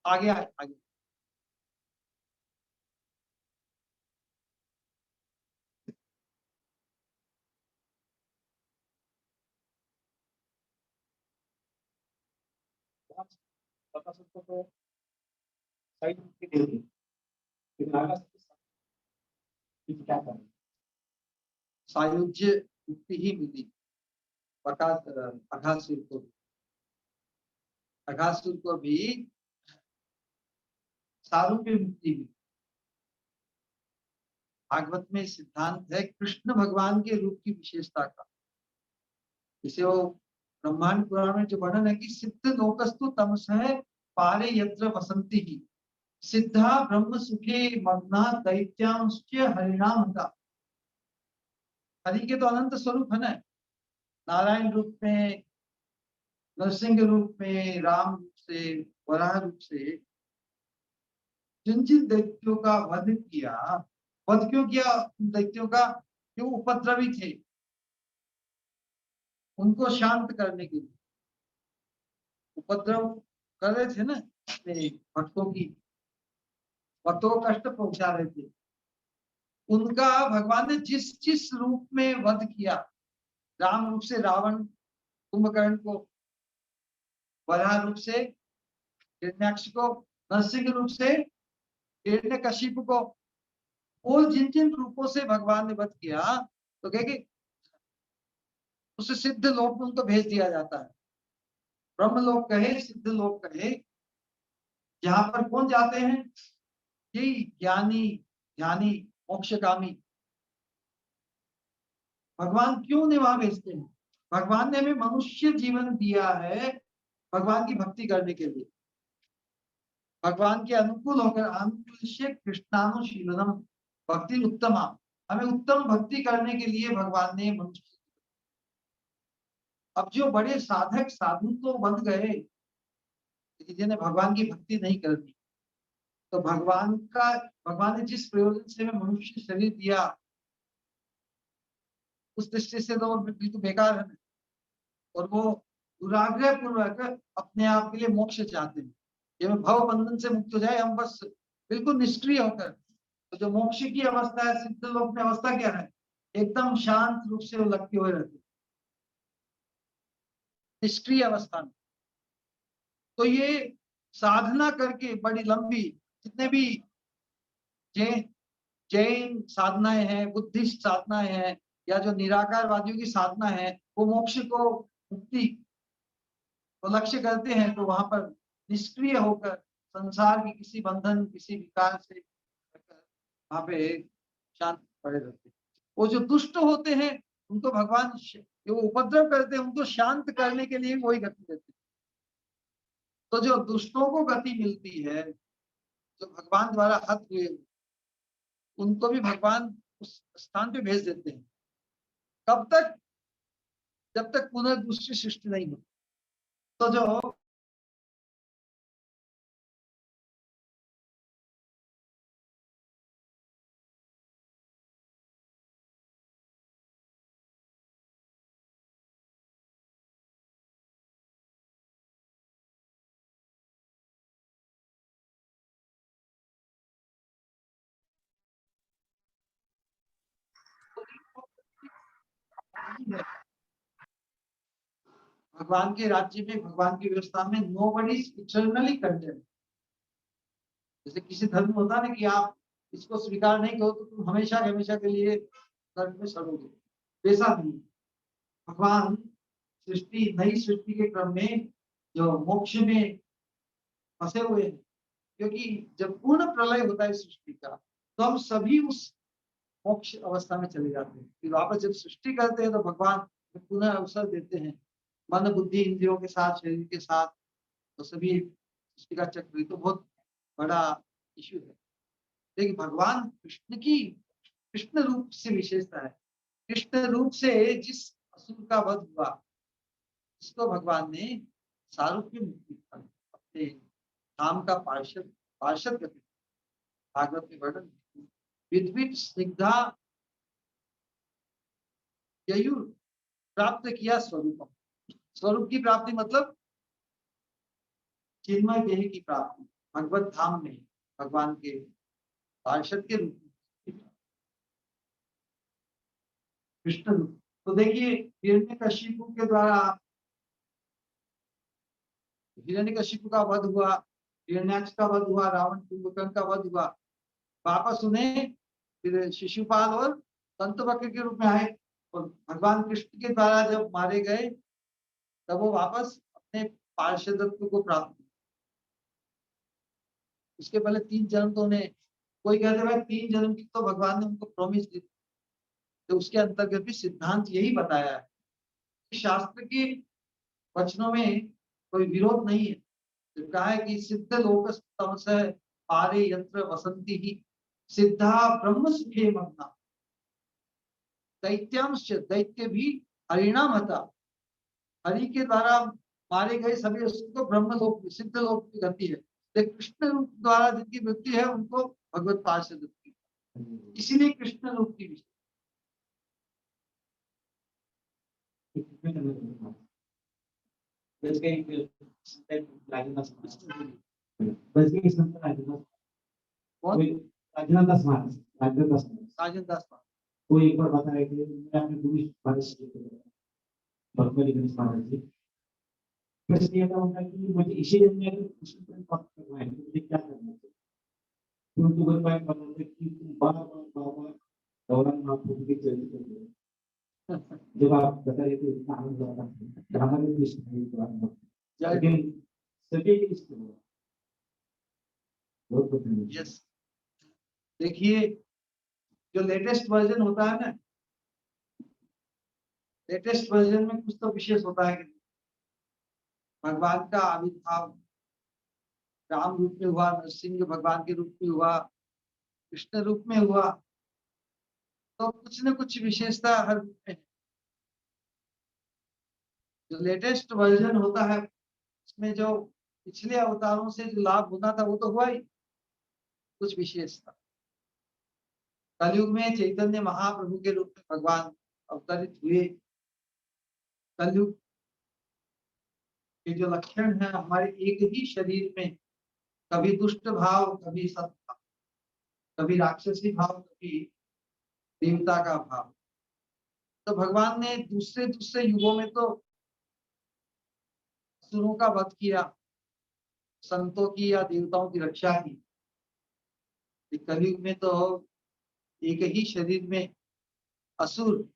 आगे आगे। बता सकते तो साइड पे दे दे, लेकिन आगे क्या करें? सायुज्य मुक्ति ही मिली अघासुर को। अघासुर को भी सारूप्य मुक्ति मिली। भागवत में सिद्धांत है कृष्ण भगवान के रूप की विशेषता का। इसे वो ब्रह्मांड पुराण में जो वर्णन है कि सिद्ध लोकस्तु तमस है पारे यत्र वसंती ही, सिद्धा ब्रह्म सुखे मग्ना दैत्यांश्च हरिणाम का। हरि के तो अनंत स्वरूप है ना, नारायण रूप में, नरसिंह रूप में, राम रूप से, वराह रूप से, जिन जिन दैत्यों का वध किया, वध क्यों किया उन दैत्यों का? जो उपद्रवी थे, उनको शांत करने के लिए। उपद्रव कर रहे थे ना अपने भक्तों की, भक्तों को कष्ट पहुंचा रहे थे, उनका भगवान ने जिस जिस रूप में वध किया, राम रूप से रावण कुंभकर्ण को, वराह रूप से हिरण्याक्ष को, नरसिंह रूप से हिरण्यकशिपु को, वो जिन जिन रूपों से भगवान ने वध किया, तो कहे कि उस सिद्ध लोक में उनको भेज दिया जाता है। ब्रह्म लोक कहे, सिद्ध लोक कहे, जहां पर कौन जाते हैं? यही ज्ञानी, ज्ञानी, मोक्षकामी। भगवान क्यों उन्हें वहां भेजते हैं? भगवान ने हमें मनुष्य जीवन दिया है भगवान की भक्ति करने के लिए, भगवान के अनुकूल होकर। अनुकूल कृष्णानुशीलनम भक्ति उत्तमा, हमें उत्तम भक्ति करने के लिए भगवान ने मनुष्य। अब जो बड़े साधक साधु तो बन गए, जिन्हें भगवान की भक्ति नहीं करनी, तो भगवान ने जिस प्रयोजन से हमें मनुष्य शरीर दिया, उस दृष्टि से तो बिल्कुल बेकार है। और वो दुराग्रह पूर्वक अपने आप के लिए मोक्ष चाहते हैं, ये भव बंधन से मुक्त हो जाए हम, बस बिल्कुल निष्क्रिय होकर। तो जो मोक्ष की अवस्था है, सिद्ध लोक में अवस्था क्या है? एकदम शांत रूप से वो लटके हुए रहते, निष्क्रिय अवस्था में। तो ये साधना करके बड़ी लंबी, जितने भी जैन जैन साधनाएं हैं, बुद्धिस्ट साधनाएं हैं, या जो निराकारवादियों की साधना है, वो मोक्ष को, मुक्ति को लक्ष्य करते हैं, तो वहां पर निष्क्रिय होकर संसार की किसी बंधन, किसी विकार से वहां पे शांत पड़े रहते हैं। वो जो दुष्ट होते हैं, उनको भगवान, जो उपद्रव करते हैं, उनको शांत करने के लिए वही गति देते हैं। तो जो दुष्टों को गति मिलती है, जो भगवान द्वारा हत हुए, उनको भी भगवान उस स्थान पे भेज देते हैं। कब तक? जब तक पुनः दूसरी सृष्टि नहीं होती। तो जो भगवान के राज्य में, भगवान की व्यवस्था में, नोबडी इज इटर्नली कंडेम्ड। जैसे किसी धर्म में होता है ना कि आप इसको स्वीकार नहीं करो तो तुम हमेशा हमेशा के लिए नरक में सड़ोगे, वैसा नहीं। भगवान सृष्टि, नई सृष्टि के क्रम में जो मोक्ष में फंसे हुए हैं, क्योंकि जब पूर्ण प्रलय होता है सृष्टि का, तो हम सभी उस मोक्ष अवस्था में चले जाते हैं। फिर वापस जब सृष्टि करते हैं, तो भगवान पुनः अवसर देते हैं, मन बुद्धि इंद्रियों के साथ, शरीर के साथ, तो सभी सृष्टि का चक्र। तो बहुत बड़ा इश्यू है। लेकिन भगवान कृष्ण की, कृष्ण रूप से विशेषता है। कृष्ण रूप से जिस असुर का वध हुआ, इसको भगवान ने सारूप्य मुक्ति अपने धाम का पार्षद, पार्षद करके भागवत में वर्णन, विद्वित स्निग्धा ययुर प्राप्त किया स्वरूपम। स्वरूप की प्राप्ति मतलब चिन्मय देह की प्राप्ति, भगवत धाम में भगवान के पार्षद के रूप में, कृष्ण रूप। तो देखिए, हिरण्यकशिपु के द्वारा, हिरण्यकशिपु का वध हुआ, हिरण्याक्ष का वध हुआ, रावण कुंभकर्ण का वध हुआ, वापस उन्हें फिर शिशुपाल और दंतवक्र के रूप में आए, और भगवान कृष्ण के द्वारा जब मारे गए, तब वो वापस अपने पार्षदत्व को प्राप्त किया। उसके पहले 3 जन्म तो उन्हें, कोई कहते भाई 3 जन्म की तो भगवान ने उनको प्रॉमिस दी, तो उसके अंतर्गत भी सिद्धांत यही बताया है। शास्त्र के वचनों में कोई विरोध नहीं है। तो कहा है कि सिद्ध लोक तमस पारे यंत्र वसंती ही सिद्धा ब्रह्म सुखे मग्ना, दैत्यांश दैत्य भी हरिणाम हता, हरि के द्वारा मारे गए सभी उसको ब्रह्म लोक, सिद्ध लोक की गति है। लेकिन कृष्ण रूप द्वारा जिनकी मृत्यु है उनको भगवत पार्षद होती है, इसीलिए कृष्ण रूप की विशेषता। कौन? राजेंद्र दास महाराज, राजेंद्र दास महाराज। राजेंद्र दास महाराज। वो एक बार बता रहे थे, मैं अपने गुरु महाराज से भगवती गणेश महाराज जी, प्रश्न ये था उनका कि मुझे इसी जन्म में अगर कृष्ण प्रेम प्राप्त करना है तो मुझे क्या करना चाहिए? तो उनको कोई बात बताते कि तुम बार-बार गौरांग महाप्रभु की चरित्र करो। जब आप बता रहे थे इतना आनंद आ रहा था, हमारे भी इसमें जय लेकिन सभी के इसमें हुआ। बहुत धन्यवाद। यस, देखिए जो लेटेस्ट वर्जन होता है ना, लेटेस्ट वर्जन में कुछ तो विशेष होता है कि भगवान का आविर्भाव राम रूप में हुआ, नरसिंह भगवान के रूप में हुआ, कृष्ण रूप में हुआ, तो कुछ न कुछ विशेषता हर रूप में है। जो लेटेस्ट वर्जन होता है उसमें जो पिछले अवतारों से जो लाभ होना था वो तो हुआ ही, कुछ विशेष था। कलयुग में चैतन्य महाप्रभु के रूप में भगवान अवतरित हुए। कलयुग के जो लक्षण है हमारे एक ही शरीर में, कभी दुष्ट भाव, कभी सत भाव, कभी राक्षसी भाव, कभी देवता का भाव। तो भगवान ने दूसरे दूसरे युगों में तो असुरों का वध किया, संतों की या देवताओं की रक्षा की। कलयुग में तो एक ही शरीर में असुर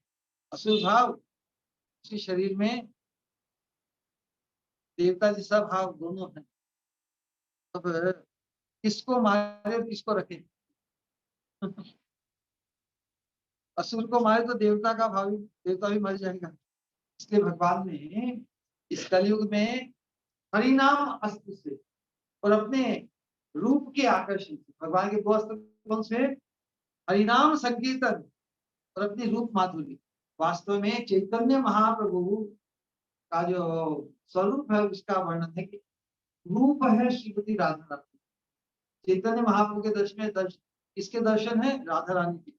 असुर भाव, उसी शरीर में देवता जैसा भाव दोनों है। अब किसको मारे और किसको रखे? असुर को मारे तो देवता का भाव, देवता भी मर जाएगा। इसलिए भगवान ने इस कलयुग में हरिनाम अस्त्र से और अपने रूप के आकर्षण से, भगवान के दो अस्त्र कौन से? हरिनाम संकीर्तन और अपनी रूप माधुरी। वास्तव में चैतन्य महाप्रभु का जो स्वरूप है उसका वर्णन है कि रूप है श्रीमती राधा रानी। चैतन्य महाप्रभु के किसके दर्शन है? राधा रानी के।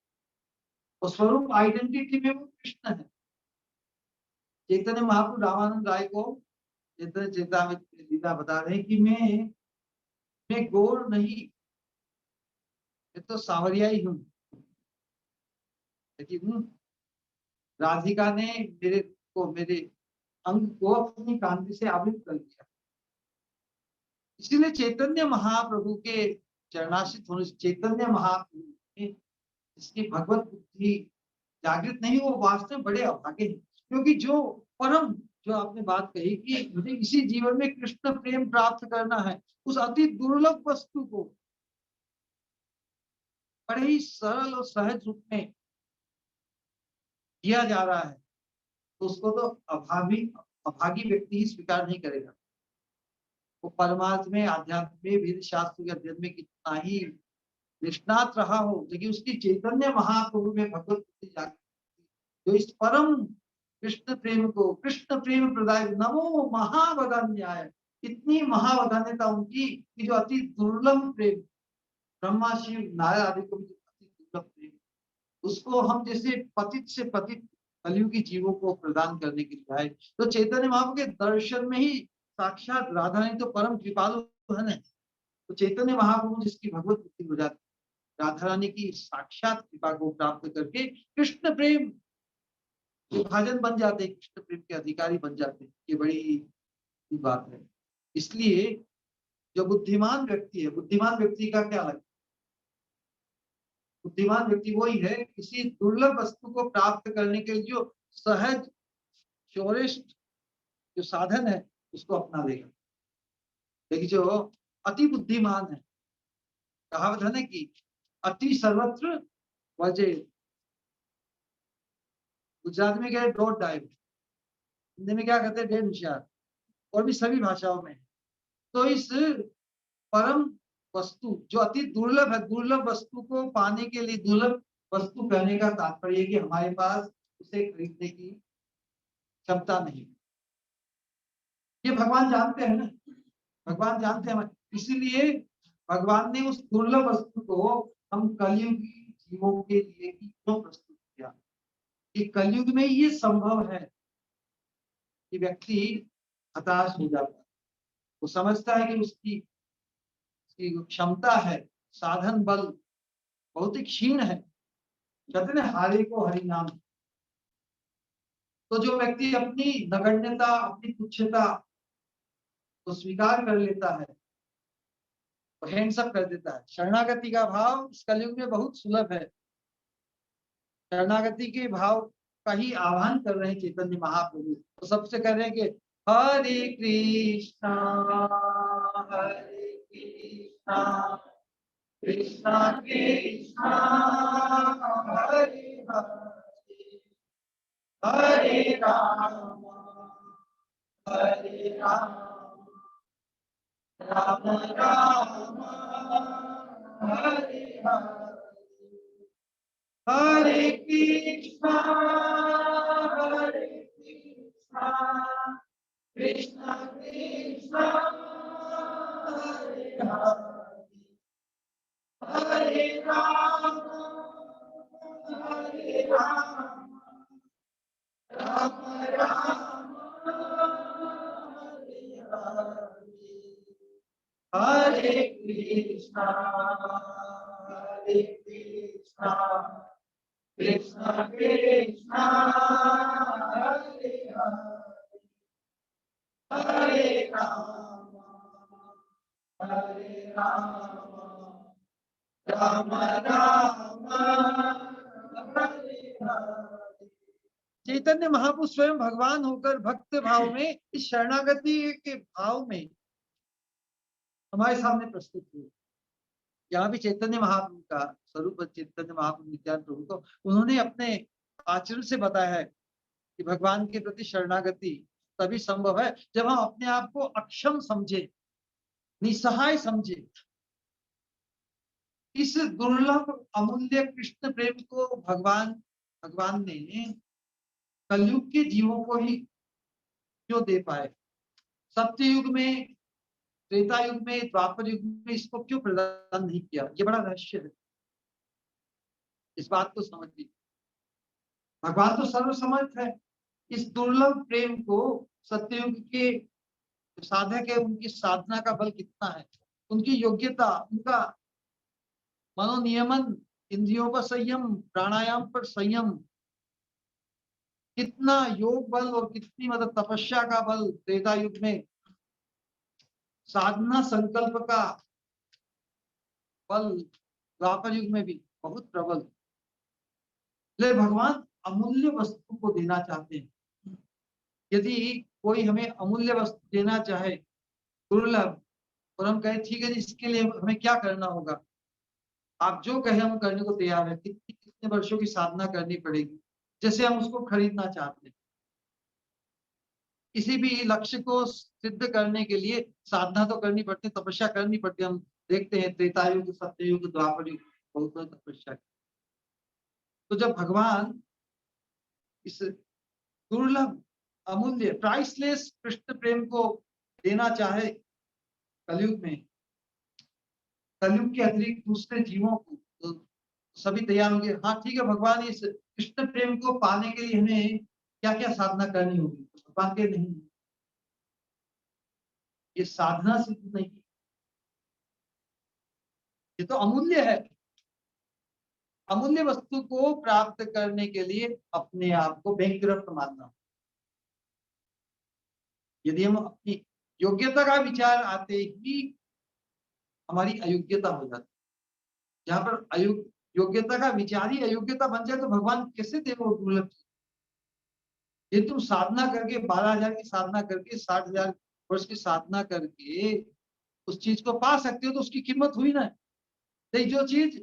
और स्वरूप आइडेंटिटी में वो कृष्ण है। चैतन्य महाप्रभु रामानंद राय को चैतन्य चेतावनी लीला बता रहे हैं कि मैं गोर नहीं, मैं तो सांवरिया ही हूँ, लेकिन राधिका ने मेरे अंग को अपनी कांति से आवृत कर दिया। इसीलिए चैतन्य महाप्रभु के चरणाश्रित होने से चैतन्य महाप्रभु ने जिसकी भगवत बुद्धि जागृत नहीं, वो वास्तव में बड़े अभागे हैं। क्योंकि जो परम, जो आपने बात कही कि मुझे इसी जीवन में कृष्ण प्रेम प्राप्त करना है, उस अति दुर्लभ वस्तु को बड़े ही सरल और सहज रूप में किया जा रहा है, तो उसको तो अभागी व्यक्ति ही स्वीकार नहीं करेगा। वो परमार्थ में, आध्यात्म में, वेद शास्त्र के अध्ययन में कितना ही निष्णात रहा हो, लेकिन उसकी चैतन्य महाप्रभु में भगवत बुद्धि जागृत, जो इस परम कृष्ण प्रेम को, कृष्ण प्रेम प्रदाय नमो महावदान्याय, इतनी महावदान्यता उनकी कि जो अति दुर्लभ प्रेम, ब्रह्मा शिव नारायण आदि को भी अति दुर्लभ प्रेम, उसको हम जैसे पतित से पतित कलयुगी जीवों को प्रदान करने के लिए आए। तो चैतन्य महाप्रभु के दर्शन में ही साक्षात राधा रानी तो परम कृपालु है ना, तो चैतन्य महाप्रभु जिसकी भगवत बुद्धि हो जाती, राधा रानी की साक्षात कृपा को प्राप्त करके कृष्ण प्रेम विभाजन बन जाते, कृष्ण प्रेम के अधिकारी बन जाते। ये बड़ी बात है। इसलिए जो बुद्धिमान व्यक्ति है, बुद्धिमान व्यक्ति का क्या लगता है? बुद्धिमान व्यक्ति वही है किसी दुर्लभ वस्तु को प्राप्त करने के लिए जो सहज श्योरेस्ट जो साधन है उसको अपना लेगा। लेकिन जो अति बुद्धिमान है, कहावत है ना कि अति सर्वत्र वजे, गुजरात में क्या है, डॉट डाइव, हिंदी में क्या कहते हैं, ढेर होशियार, और भी सभी भाषाओं में। तो इस परम वस्तु जो अति दुर्लभ है, दुर्लभ वस्तु को पाने के लिए, दुर्लभ वस्तु कहने का तात्पर्य कि हमारे पास उसे खरीदने की क्षमता नहीं। ये भगवान जानते हैं ना, भगवान जानते हैं इसीलिए भगवान ने उस दुर्लभ वस्तु को हम कलयुगी जीवों के लिए ही क्यों प्रस्तुत किया कि कलयुग में ये संभव है कि व्यक्ति हताश हो जाता है। वो समझता है कि उसकी क्षमता है, साधन बल बहुत ही क्षीण है। कहते हैं हारे को हरि नाम। तो जो व्यक्ति अपनी नगण्यता, अपनी तुच्छता को स्वीकार कर लेता है, वो हैंड्स अप कर देता है। शरणागति का भाव इस कलयुग में बहुत सुलभ है। शरणागति के भाव का ही आह्वान कर रहे हैं चैतन्य महाप्रभु। तो सबसे कह रहे हैं कि हरे कृष्णा कृष्णा कृष्णा हरे हरे हरे राम हरे राम राम राम हरे हरे हरे कृष्णा कृष्णा कृष्णा हरे हरे हरे राम राम राम हरे कृष्णा कृष्णा कृष्णा हरे हरे हरे राम राम राम हरे हरे। चैतन्य महाप्रभु स्वयं भगवान होकर भक्त भाव में इस शरणागति के भाव में हमारे सामने प्रस्तुत हुए। यहाँ भी चैतन्य महाप्रभु का स्वरूप चैतन्य महाप्रभु नित्यानंद प्रभु को उन्होंने अपने आचरण से बताया है कि भगवान के प्रति शरणागति तभी संभव है जब हम अपने आप को अक्षम समझे, निसहाय समझे। इस दुर्लभ अमूल्य कृष्ण प्रेम को भगवान ने कलयुग के जीवों को ही क्यों दे पाए। सत्ययुग में, त्रेता युग में, द्वापर युग में इसको क्यों प्रदान नहीं किया, ये बड़ा रहस्य है। इस बात को समझिए। भगवान तो सर्वसमर्थ है। इस दुर्लभ प्रेम को सत्ययुग के साधक है, उनकी साधना का बल कितना है, उनकी योग्यता, उनका मनोनियमन, इंद्रियों पर संयम, प्राणायाम पर संयम, कितना योग बल और कितनी मतलब तपस्या का बल त्रेता युग में, साधना संकल्प का बल द्वापर युग में भी बहुत प्रबल। ले भगवान अमूल्य वस्तु को देना चाहते हैं। यदि कोई हमें अमूल्य वस्तु देना चाहे, दुर्लभ, और हम कहें ठीक है जी, इसके लिए हमें क्या करना होगा, आप जो कहें हम करने को तैयार है, कितने वर्षों की साधना करनी पड़ेगी, जैसे हम उसको खरीदना चाहते हैं। किसी भी लक्ष्य को सिद्ध करने के लिए साधना तो करनी पड़ती है, तपस्या करनी पड़ती है। हम देखते हैं त्रेतायुग, सत्ययुग, द्वापर युग बहुत तपस्या। तो जब भगवान इस दुर्लभ, अमूल्य, प्राइसलेस कृष्ण प्रेम को देना चाहे कलयुग में, कलयुग के अतिरिक्त दूसरे जीवों को, तो सभी तैयार होंगे। हाँ ठीक है, भगवान इस कृष्ण प्रेम को पाने के लिए हमें क्या क्या साधना करनी होगी। तो भगवान के नहीं, ये साधना सिद्ध नहीं, ये तो अमूल्य है। अमूल्य वस्तु को प्राप्त करने के लिए अपने आप को बैंकरप्ट मानना। यदि हम अपनी योग्यता का विचार आते ही हमारी अयोग्यता हो जाती, जहां पर योग्यता का विचार ही अयोग्यता बन जाए, तो भगवान कैसे दे वो दुर्लभ चीज। ये तुम साधना करके 12,000 की साधना करके 60,000 वर्ष की साधना करके उस चीज को पा सकते हो, तो उसकी कीमत हुई ना। तो जो चीज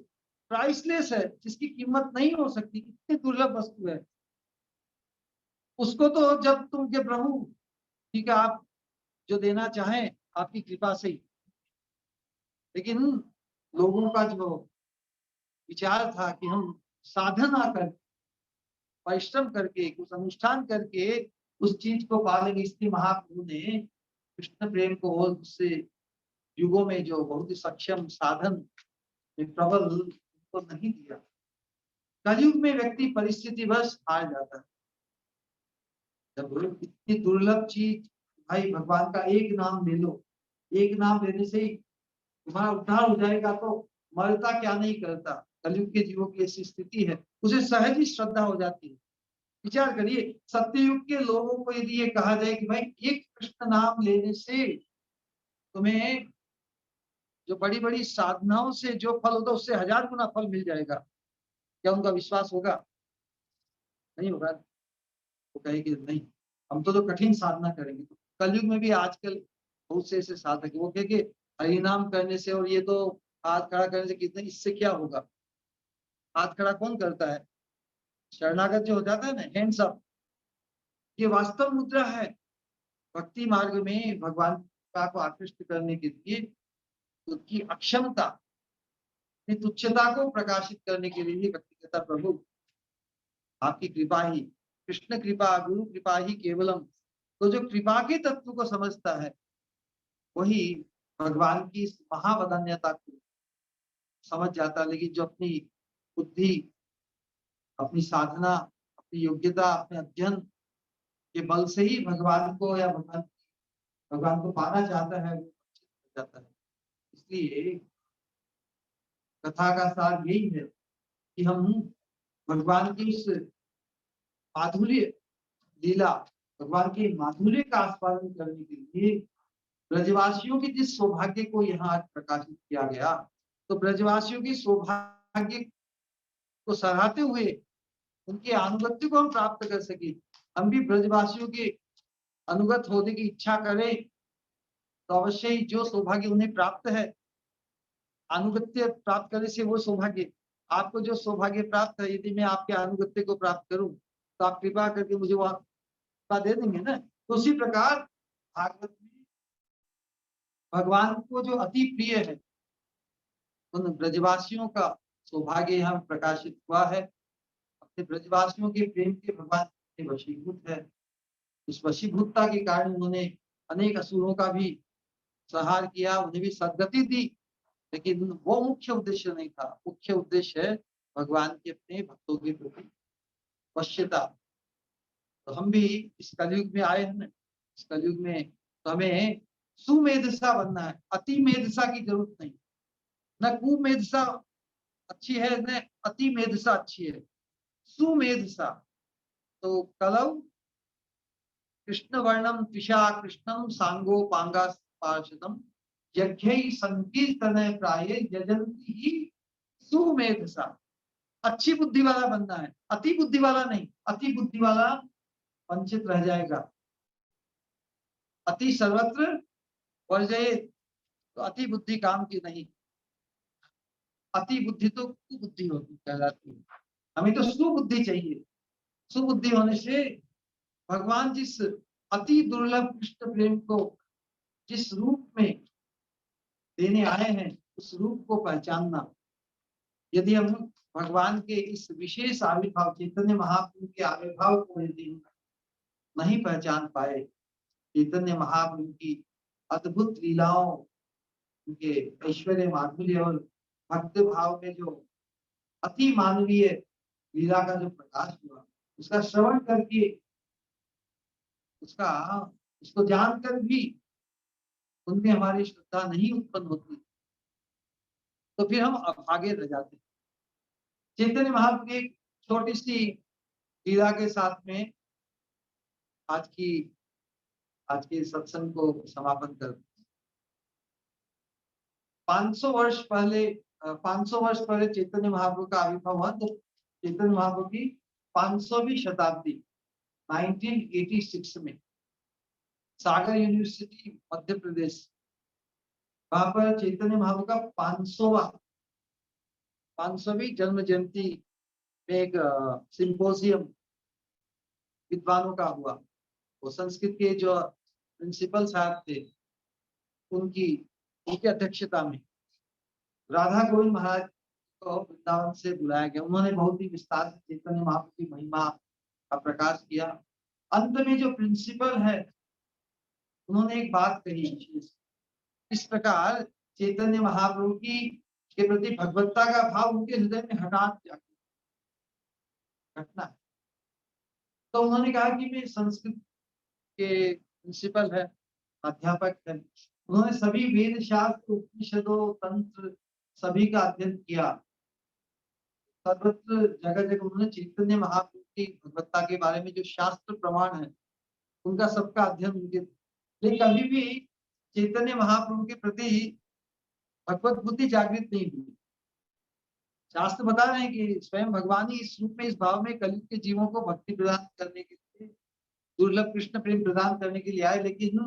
प्राइसलेस है, जिसकी कीमत नहीं हो सकती, इतनी दुर्लभ वस्तु है, उसको तो जब तुम के प्रभु ठीक है, आप जो देना चाहें आपकी कृपा से ही। लेकिन लोगों का जो विचार था कि हम साधना कर, परिश्रम करके, कुछ अनुष्ठान करके उस चीज को पालेंगे, इसलिए महाप्रभु ने कृष्ण प्रेम को उससे युगों में जो बहुत ही सक्षम साधन में प्रबल उनको नहीं दिया। कलयुग में व्यक्ति परिस्थितिवश हार जाता है। जब इतनी दुर्लभ चीज, भाई भगवान का एक नाम ले लो, एक नाम लेने से ही तुम्हारा उद्धार हो जाएगा, तो मरता क्या नहीं करता। कलयुग के जीवों की ऐसी स्थिति है, उसे सहज ही श्रद्धा हो जाती है। विचार करिए, सत्ययुग के लोगों को यदि ये कहा जाए कि भाई एक कृष्ण नाम लेने से तुम्हें जो बड़ी बड़ी साधनाओं से जो फल होता है उससे 1000 गुना फल मिल जाएगा, क्या उनका विश्वास होगा? नहीं होगा। वो कहेगी नहीं, हम तो कठिन साधना करेंगे। तो कलयुग में भी आजकल बहुत से ऐसे साधक वो कहेंगे हरि नाम करने से, और ये तो हाथ खड़ा करने से कितने, इससे क्या होगा? हाथ खड़ा कौन करता है? शरणागत जो हो जाता है ना, हैंड्स अप। ये वास्तव मुद्रा है। भक्ति मार्ग में भगवान को आकृष्ट करने के लिए उसकी अक्षमता, अपनी तुच्छता को प्रकाशित करने के लिए व्यक्ति कहता प्रभु आपकी कृपा ही, कृष्ण कृपा गुरु कृपा ही केवलम। तो जो कृपा के तत्व को समझता है वही भगवान की इस महावदान्यता को समझ जाता है। लेकिन जो अपनी बुद्धि, अपनी साधना, अपनी योग्यता, अपने अध्ययन के बल से ही भगवान को या भगवान को पाना चाहता है, वो वंचित हो जाता है। इसलिए कथा का सार यही है कि हम भगवान की उस माधुर्य लीला, भगवान के माधुर्य का आस्वादन करने के लिए ब्रजवासियों के जिस सौभाग्य को यहाँ आज प्रकाशित किया गया, तो ब्रजवासियों की सौभाग्य को सराहते हुए उनके अनुगत्य को हम प्राप्त कर सके, हम भी ब्रजवासियों के अनुगत होने की इच्छा करें, तो अवश्य ही जो सौभाग्य उन्हें प्राप्त है, अनुगत्य प्राप्त करने से वो सौभाग्य, आपको जो सौभाग्य प्राप्त है, यदि मैं आपके अनुगत्य को प्राप्त करूं तो आप कृपा करके मुझे वो कृपा दे देंगे ना। तो उसी प्रकार भागवत में भगवान को जो अति प्रिय है, उन ब्रजवासियों का सौभाग्य यहाँ प्रकाशित हुआ है। अपने ब्रजवासियों के प्रेम के भगवान में वशीभूत है। उस वशीभूतता के कारण उन्होंने अनेक असुरों का भी संहार किया, उन्हें भी सद्गति दी। लेकिन वो मुख्य उद्देश्य नहीं था। मुख्य उद्देश्य है भगवान के अपने भक्तों के प्रति वश्यता। तो हम भी इस कलयुग में आए हैं ना, इस कलयुग में तो हमें सुमेधसा बनना है। अति मेधसा की जरूरत नहीं, न कुमेधसा अच्छी है न अति मेधसा अच्छी है, सुमेधसा। तो कलौ कृष्ण वर्णम त्विषा कृष्णम सांगो पांगा पार्षदम यज्ञ संकीर्तन प्राय यजंती ही सुमेधसा। अच्छी बुद्धि वाला बनना है, अति बुद्धि वाला नहीं। अति बुद्धि वाला वंचित रह जाएगा। अति सर्वत्र वर्जये, तो अति बुद्धि काम की नहीं। अति बुद्धि तो कुबुद्धि होती कहलाती है। हमें तो सुबुद्धि चाहिए। सुबुद्धि होने से भगवान जिस अति दुर्लभ कृष्ण प्रेम को जिस रूप में देने आए हैं, उस रूप को पहचानना। यदि हम भगवान के इस विशेष आविर्भाव, चैतन्य महाप्रभु के आविर्भाव को यदि नहीं पहचान पाए, चैतन्य महाप्रभु की अद्भुत लीलाओं, उनके ऐश्वर्य माधुर्य और भक्त भाव में जो अति मानवीय लीला का जो प्रकाश हुआ, उसका श्रवण करके, उसका उसको जानकर भी उनमें हमारी श्रद्धा नहीं उत्पन्न होती, तो फिर हम अभागे रह जाते हैं। चैतन्य महाप्रभु की एक छोटी सी लीला के साथ में आज के सत्संग को समापन कर। 500 वर्ष पहले चैतन्य महाप्रभु का आविर्भाव हुआ। तो चैतन्य महाप्रभु की 500वीं शताब्दी 1986 में सागर यूनिवर्सिटी मध्य प्रदेश, वहां पर चैतन्य महाप्रभु का 500वीं जन्म जयंती में एक सिंपोजियम विद्वानों का हुआ। वो संस्कृत के जो प्रिंसिपल साहब थे, उनकी अध्यक्षता में राधा गोविंद महाराज को वृंदावन से बुलाया गया। उन्होंने बहुत ही विस्तार से चैतन्य महाप्रभु की महिमा का प्रकाश किया। अंत में जो प्रिंसिपल है, उन्होंने एक बात कही विशेष इस प्रकार चैतन्य महाप्रभु की के प्रति भगवत्ता का भाव उनके हृदय में हठात घटना है। तो उन्होंने कहा कि मैं संस्कृत के प्रिंसिपल है, अध्यापक है। उन्होंने सभी वेद शास्त्र, उपनिषदों, तंत्र सभी का अध्ययन किया। सर्वत्र जगह जगह उन्होंने चैतन्य महाप्रभु की भगवत्ता के बारे में जो शास्त्र प्रमाण है उनका सबका अध्ययन उनके, लेकिन कभी भी चैतन्य महाप्रभु के प्रति भगवत बुद्धि जागृत नहीं हुई। शास्त्र बता रहे हैं कि स्वयं भगवान ही इस रूप में, इस भाव में कलयुग के जीवों को भक्ति प्रदान करने के लिए, दुर्लभ कृष्ण प्रेम प्रदान करने के लिए आए। लेकिन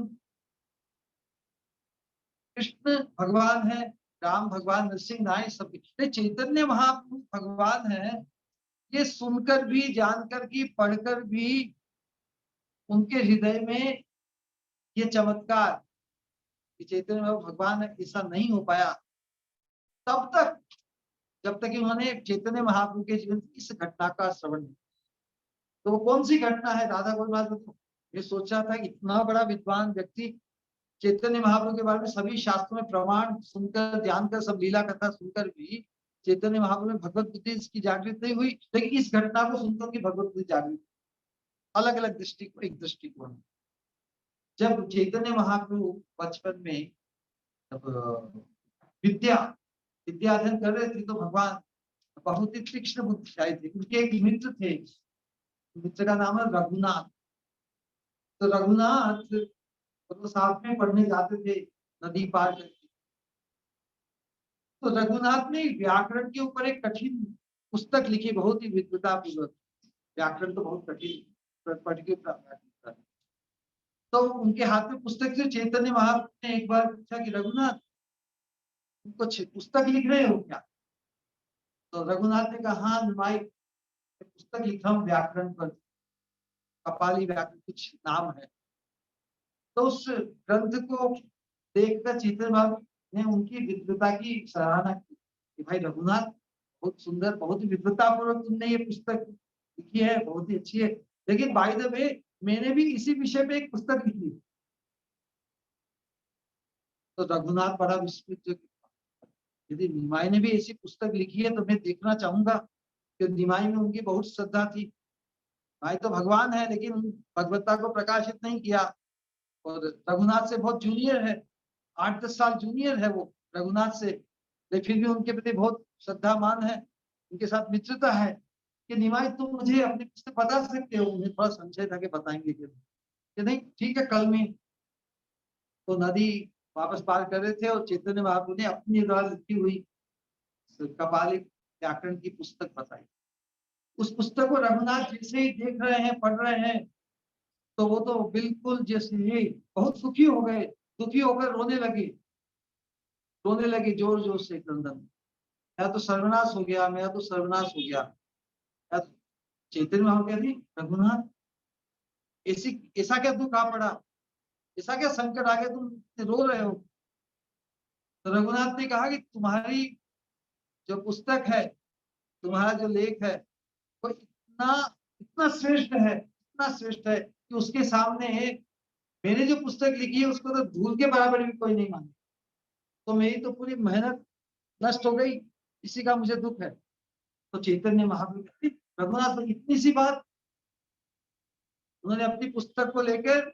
कृष्ण भगवान है, राम भगवान, नरसिंह नारायण सब, चैतन्य महाप्रभु भगवान है, ये सुनकर भी, जानकर भी, पढ़कर भी उनके हृदय में ये चमत्कार कि चैतन्य महाप्रभु भगवान है, ऐसा नहीं हो पाया तब तक, जब तक कि उन्होंने चैतन्य महाप्रभु के जीवन की इस घटना का श्रवण नहीं। तो वो कौन सी घटना है, राधा गोविंद बताओ। ये सोचा था कि इतना बड़ा विद्वान व्यक्ति चैतन्य महाप्रभु के बारे में सभी शास्त्रों में प्रमाण सुनकर, जानकर, सब लीला कथा सुनकर भी चैतन्य महाप्रभु में भगवत बुद्धि इसकी जागृत नहीं हुई। लेकिन इस घटना को सुनकर की भगवत बुद्धि जागृत, अलग अलग दृष्टिकोण, एक दृष्टिकोण। जब चैतन्य महाप्रभु बचपन में जब विद्या अध्ययन कर रहे थे तो भगवान बहुत ही तीक्ष्ण बुद्धिशाली थे। उनके एक मित्र थे, मित्र का नाम है रघुनाथ। तो रघुनाथ तो साथ में पढ़ने जाते थे नदी पार करके। तो रघुनाथ ने व्याकरण के ऊपर एक कठिन पुस्तक लिखी, बहुत ही विद्वता पूर्वक। व्याकरण तो बहुत कठिन, पढ़ के तो उनके हाथ में पुस्तक से चैतन्य महाप्रभु ने एक बार पूछा कि रघुनाथ कुछ पुस्तक लिख रहे हो क्या? तो रघुनाथ ने कहा हाँ निमाई, पुस्तक लिखा हूँ व्याकरण पर, कपाली व्याकरण कुछ नाम है। तो उस ग्रंथ को देखकर चैतन्य महाप्रभु ने उनकी विद्वता की सराहना की कि भाई रघुनाथ बहुत सुंदर, बहुत ही विद्वता पूर्वक तुमने ये पुस्तक लिखी है, बहुत ही अच्छी है। लेकिन बाय द वे मैंने भी इसी विषय पे एक पुस्तक लिखी। तो रघुनाथ बड़ा विस्मित, यदि निमाई ने भी ऐसी पुस्तक लिखी है तो मैं देखना चाहूंगा, कि निमाई में उनकी बहुत श्रद्धा थी। भाई तो भगवान है लेकिन भगवत्ता को प्रकाशित नहीं किया। और रघुनाथ से बहुत जूनियर है, 8-10 साल जूनियर है वो रघुनाथ से, लेकिन फिर भी उनके प्रति बहुत श्रद्धा मान है, उनके साथ मित्रता है। कि निमाई तुम मुझे अपनी पुस्तक बता सकते हो? मुझे थोड़ा संशय था कि बताएंगे कि नहीं, ठीक है कल में। तो नदी वापस पार कर रहे थे और चैतन्य महाप्रभु ने अपनी द्वारा लिखी हुई कपाली व्याकरण की पुस्तक बताई। उस पुस्तक को रघुनाथ जैसे ही देख रहे हैं, पढ़ रहे हैं, तो वो तो बिल्कुल जैसे ही बहुत सुखी हो गए, दुखी होकर रोने लगे जोर जोर से क्रंदन। मेरा तो सर्वनाश हो गया, मेरा तो सर्वनाश हो गया। चैतन्य महाप्रभु कहते रघुनाथ ऐसी ऐसा क्या दुख आ पड़ा, ऐसा क्या संकट आ गया, तुम रो रहे हो? तो रघुनाथ ने कहा कि तुम्हारी जो पुस्तक है, तुम्हारा जो लेख है, वो इतना इतना श्रेष्ठ है, इतना श्रेष्ठ है कि उसके सामने मैंने जो पुस्तक लिखी है उसको तो धूल के बराबर भी कोई नहीं माने। तो मेरी तो पूरी मेहनत नष्ट हो गई, इसी का मुझे दुख है। तो चैतन्य महाप्रभु कहते रघुनाथ इतनी सी बात, उन्होंने अपनी पुस्तक को लेकर,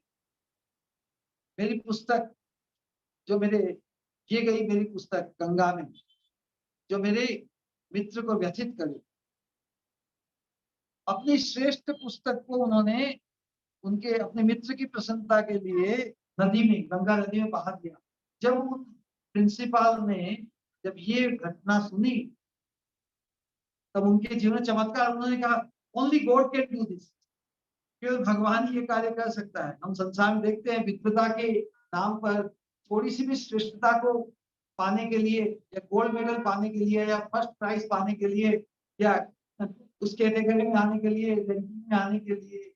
मेरी पुस्तक जो मेरे ये गई, मेरी पुस्तक गंगा में जो मेरे मित्र को व्यथित करे, अपनी श्रेष्ठ पुस्तक को उन्होंने उनके अपने मित्र की प्रसन्नता के लिए नदी में, गंगा नदी में बहा दिया। जब उन प्रिंसिपल ने जब ये घटना सुनी तब उनके जीवन चमत्कार, उन्होंने कहा only God can do this, केवल भगवान ही ये कार्य कर सकता है। हम संसार में देखते हैं विद्वता के नाम पर थोड़ी सी भी श्रेष्ठता को पाने के लिए, या गोल्ड मेडल पाने के लिए, या फर्स्ट प्राइज पाने के लिए, या उस कैटेगरी में आने के लिए, रैंकिंग में आने के लिए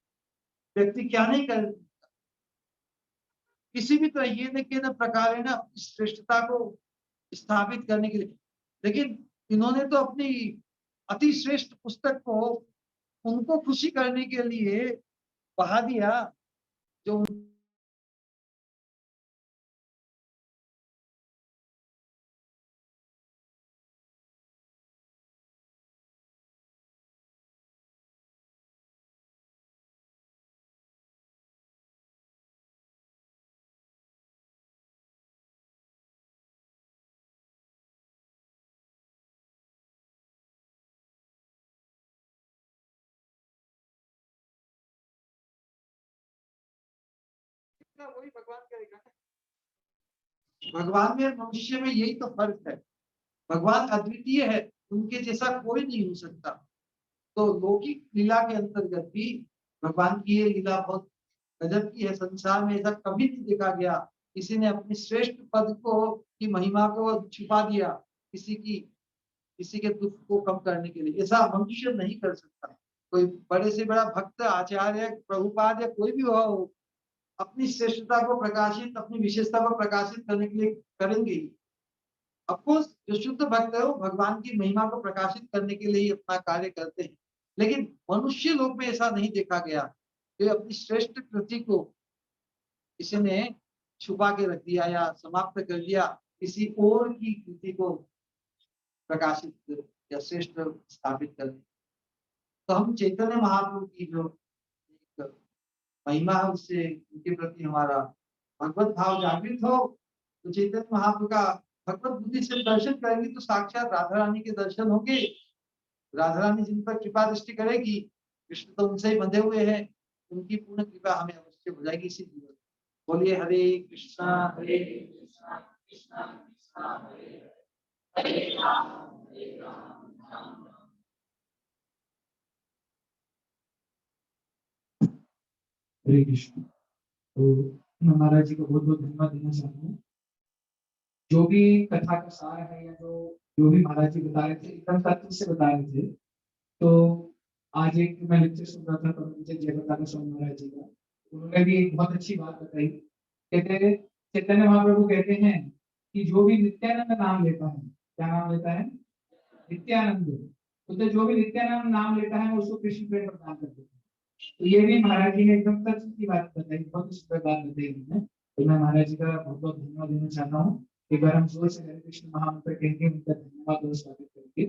व्यक्ति क्या नहीं कर, किसी भी तरह ये न के न प्रकार है ना श्रेष्ठता को स्थापित करने के लिए। लेकिन इन्होंने तो अपनी अति श्रेष्ठ पुस्तक को उनको खुशी करने के लिए बहा दिया, जो सकता है वही भगवान करेगा। भगवान में मनुष्य में यही तो फर्क है। भगवान अद्वितीय है, उनके जैसा कोई नहीं हो सकता। तो लौकिक लीला के अंतर्गत भी भगवान की ये लीला बहुत गजब की है। संसार में ऐसा कभी नहीं देखा गया, किसी ने अपनी श्रेष्ठ पद को की महिमा को छुपा दिया किसी के दुख को कम करने के लिए। ऐसा मनुष्य नहीं कर सकता। कोई बड़े से बड़ा भक्त, आचार्य, प्रभुपाद या कोई भी हो, अपनी श्रेष्ठता को प्रकाशित, अपनी विशेषता को प्रकाशित करने के लिए करेंगे ही। अफकोर्स जो शुद्ध भक्त है वो भगवान की महिमा को प्रकाशित करने के लिए ही अपना कार्य करते हैं। लेकिन मनुष्य लोक में ऐसा नहीं देखा गया कि अपनी श्रेष्ठ कृति को किसी ने छुपा के रख दिया या समाप्त कर दिया, किसी और की कृति को प्रकाशित या श्रेष्ठ स्थापित कर दिया। तो हम चैतन्य महाप्रभु की जो एक महिमा है उससे उनके प्रति हमारा भगवत भाव जागृत हो, तो चैतन्य महाप्रभु का भगवत बुद्धि से दर्शन करेंगे तो साक्षात राधा रानी के दर्शन होंगे। राधा रानी जिन पर कृपा दृष्टि करेगी, कृष्ण तो उनसे ही बंधे हुए हैं, उनकी पूर्ण कृपा हमें अवश्य हो जाएगी इसी जीवन। बोलिए हरे कृष्णा कृष्णा कृष्णा हरे राम राम राम। हरे कृष्ण। तो मैं महाराज जी को बहुत बहुत धन्यवाद देना चाहता हूँ। जो भी कथा का सार है या जो भी महाराज जी बता रहे थे एकदम तथ्य से बता रहे थे। तो आज एक मैं लेक्चर सुन रहा था मुझे जयप्रकाश स्वामी महाराज जी का, उन्होंने भी एक बहुत अच्छी बात बताई। कहते चैतन्य महाप्रभु कहते हैं कि जो भी नित्यानंद नाम लेता है, क्या नाम लेता है? नित्यानंद। तो जो भी नित्यानंद नाम लेता है उसको कृष्ण प्रेम प्रदान करते हैं। तो ये भी महाराज जी ने एकदम सच की बात बताई, बहुत ही सुंदर बात बताई उन्होंने। तो मैं महाराज जी का बहुत बहुत धन्यवाद देना चाहता हूँ। एक बार हम जोर से हरे कृष्ण महामंत्र कहेंगे, उनका धन्यवाद और स्वागत करेंगे।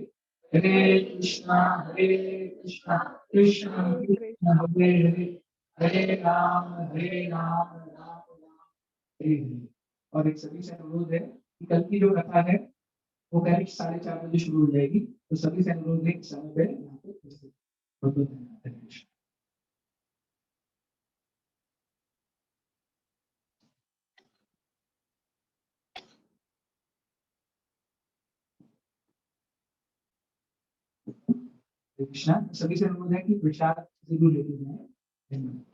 हरे कृष्णा कृष्ण कृष्ण हरे हरे, हरे राम राम राम हरे हरे। और एक सभी से अनुरोध है कि कल की जो कथा है वो करीब 4:30 बजे शुरू हो जाएगी। तो सभी से अनुरोध है कि समय पे यहाँ पे उपस्थित। बहुत बहुत धन्यवाद। हरे कृष्ण। कृष्णा। सभी से अनुरोध है कि प्रसाद जरूर लेके जाएं। धन्यवाद।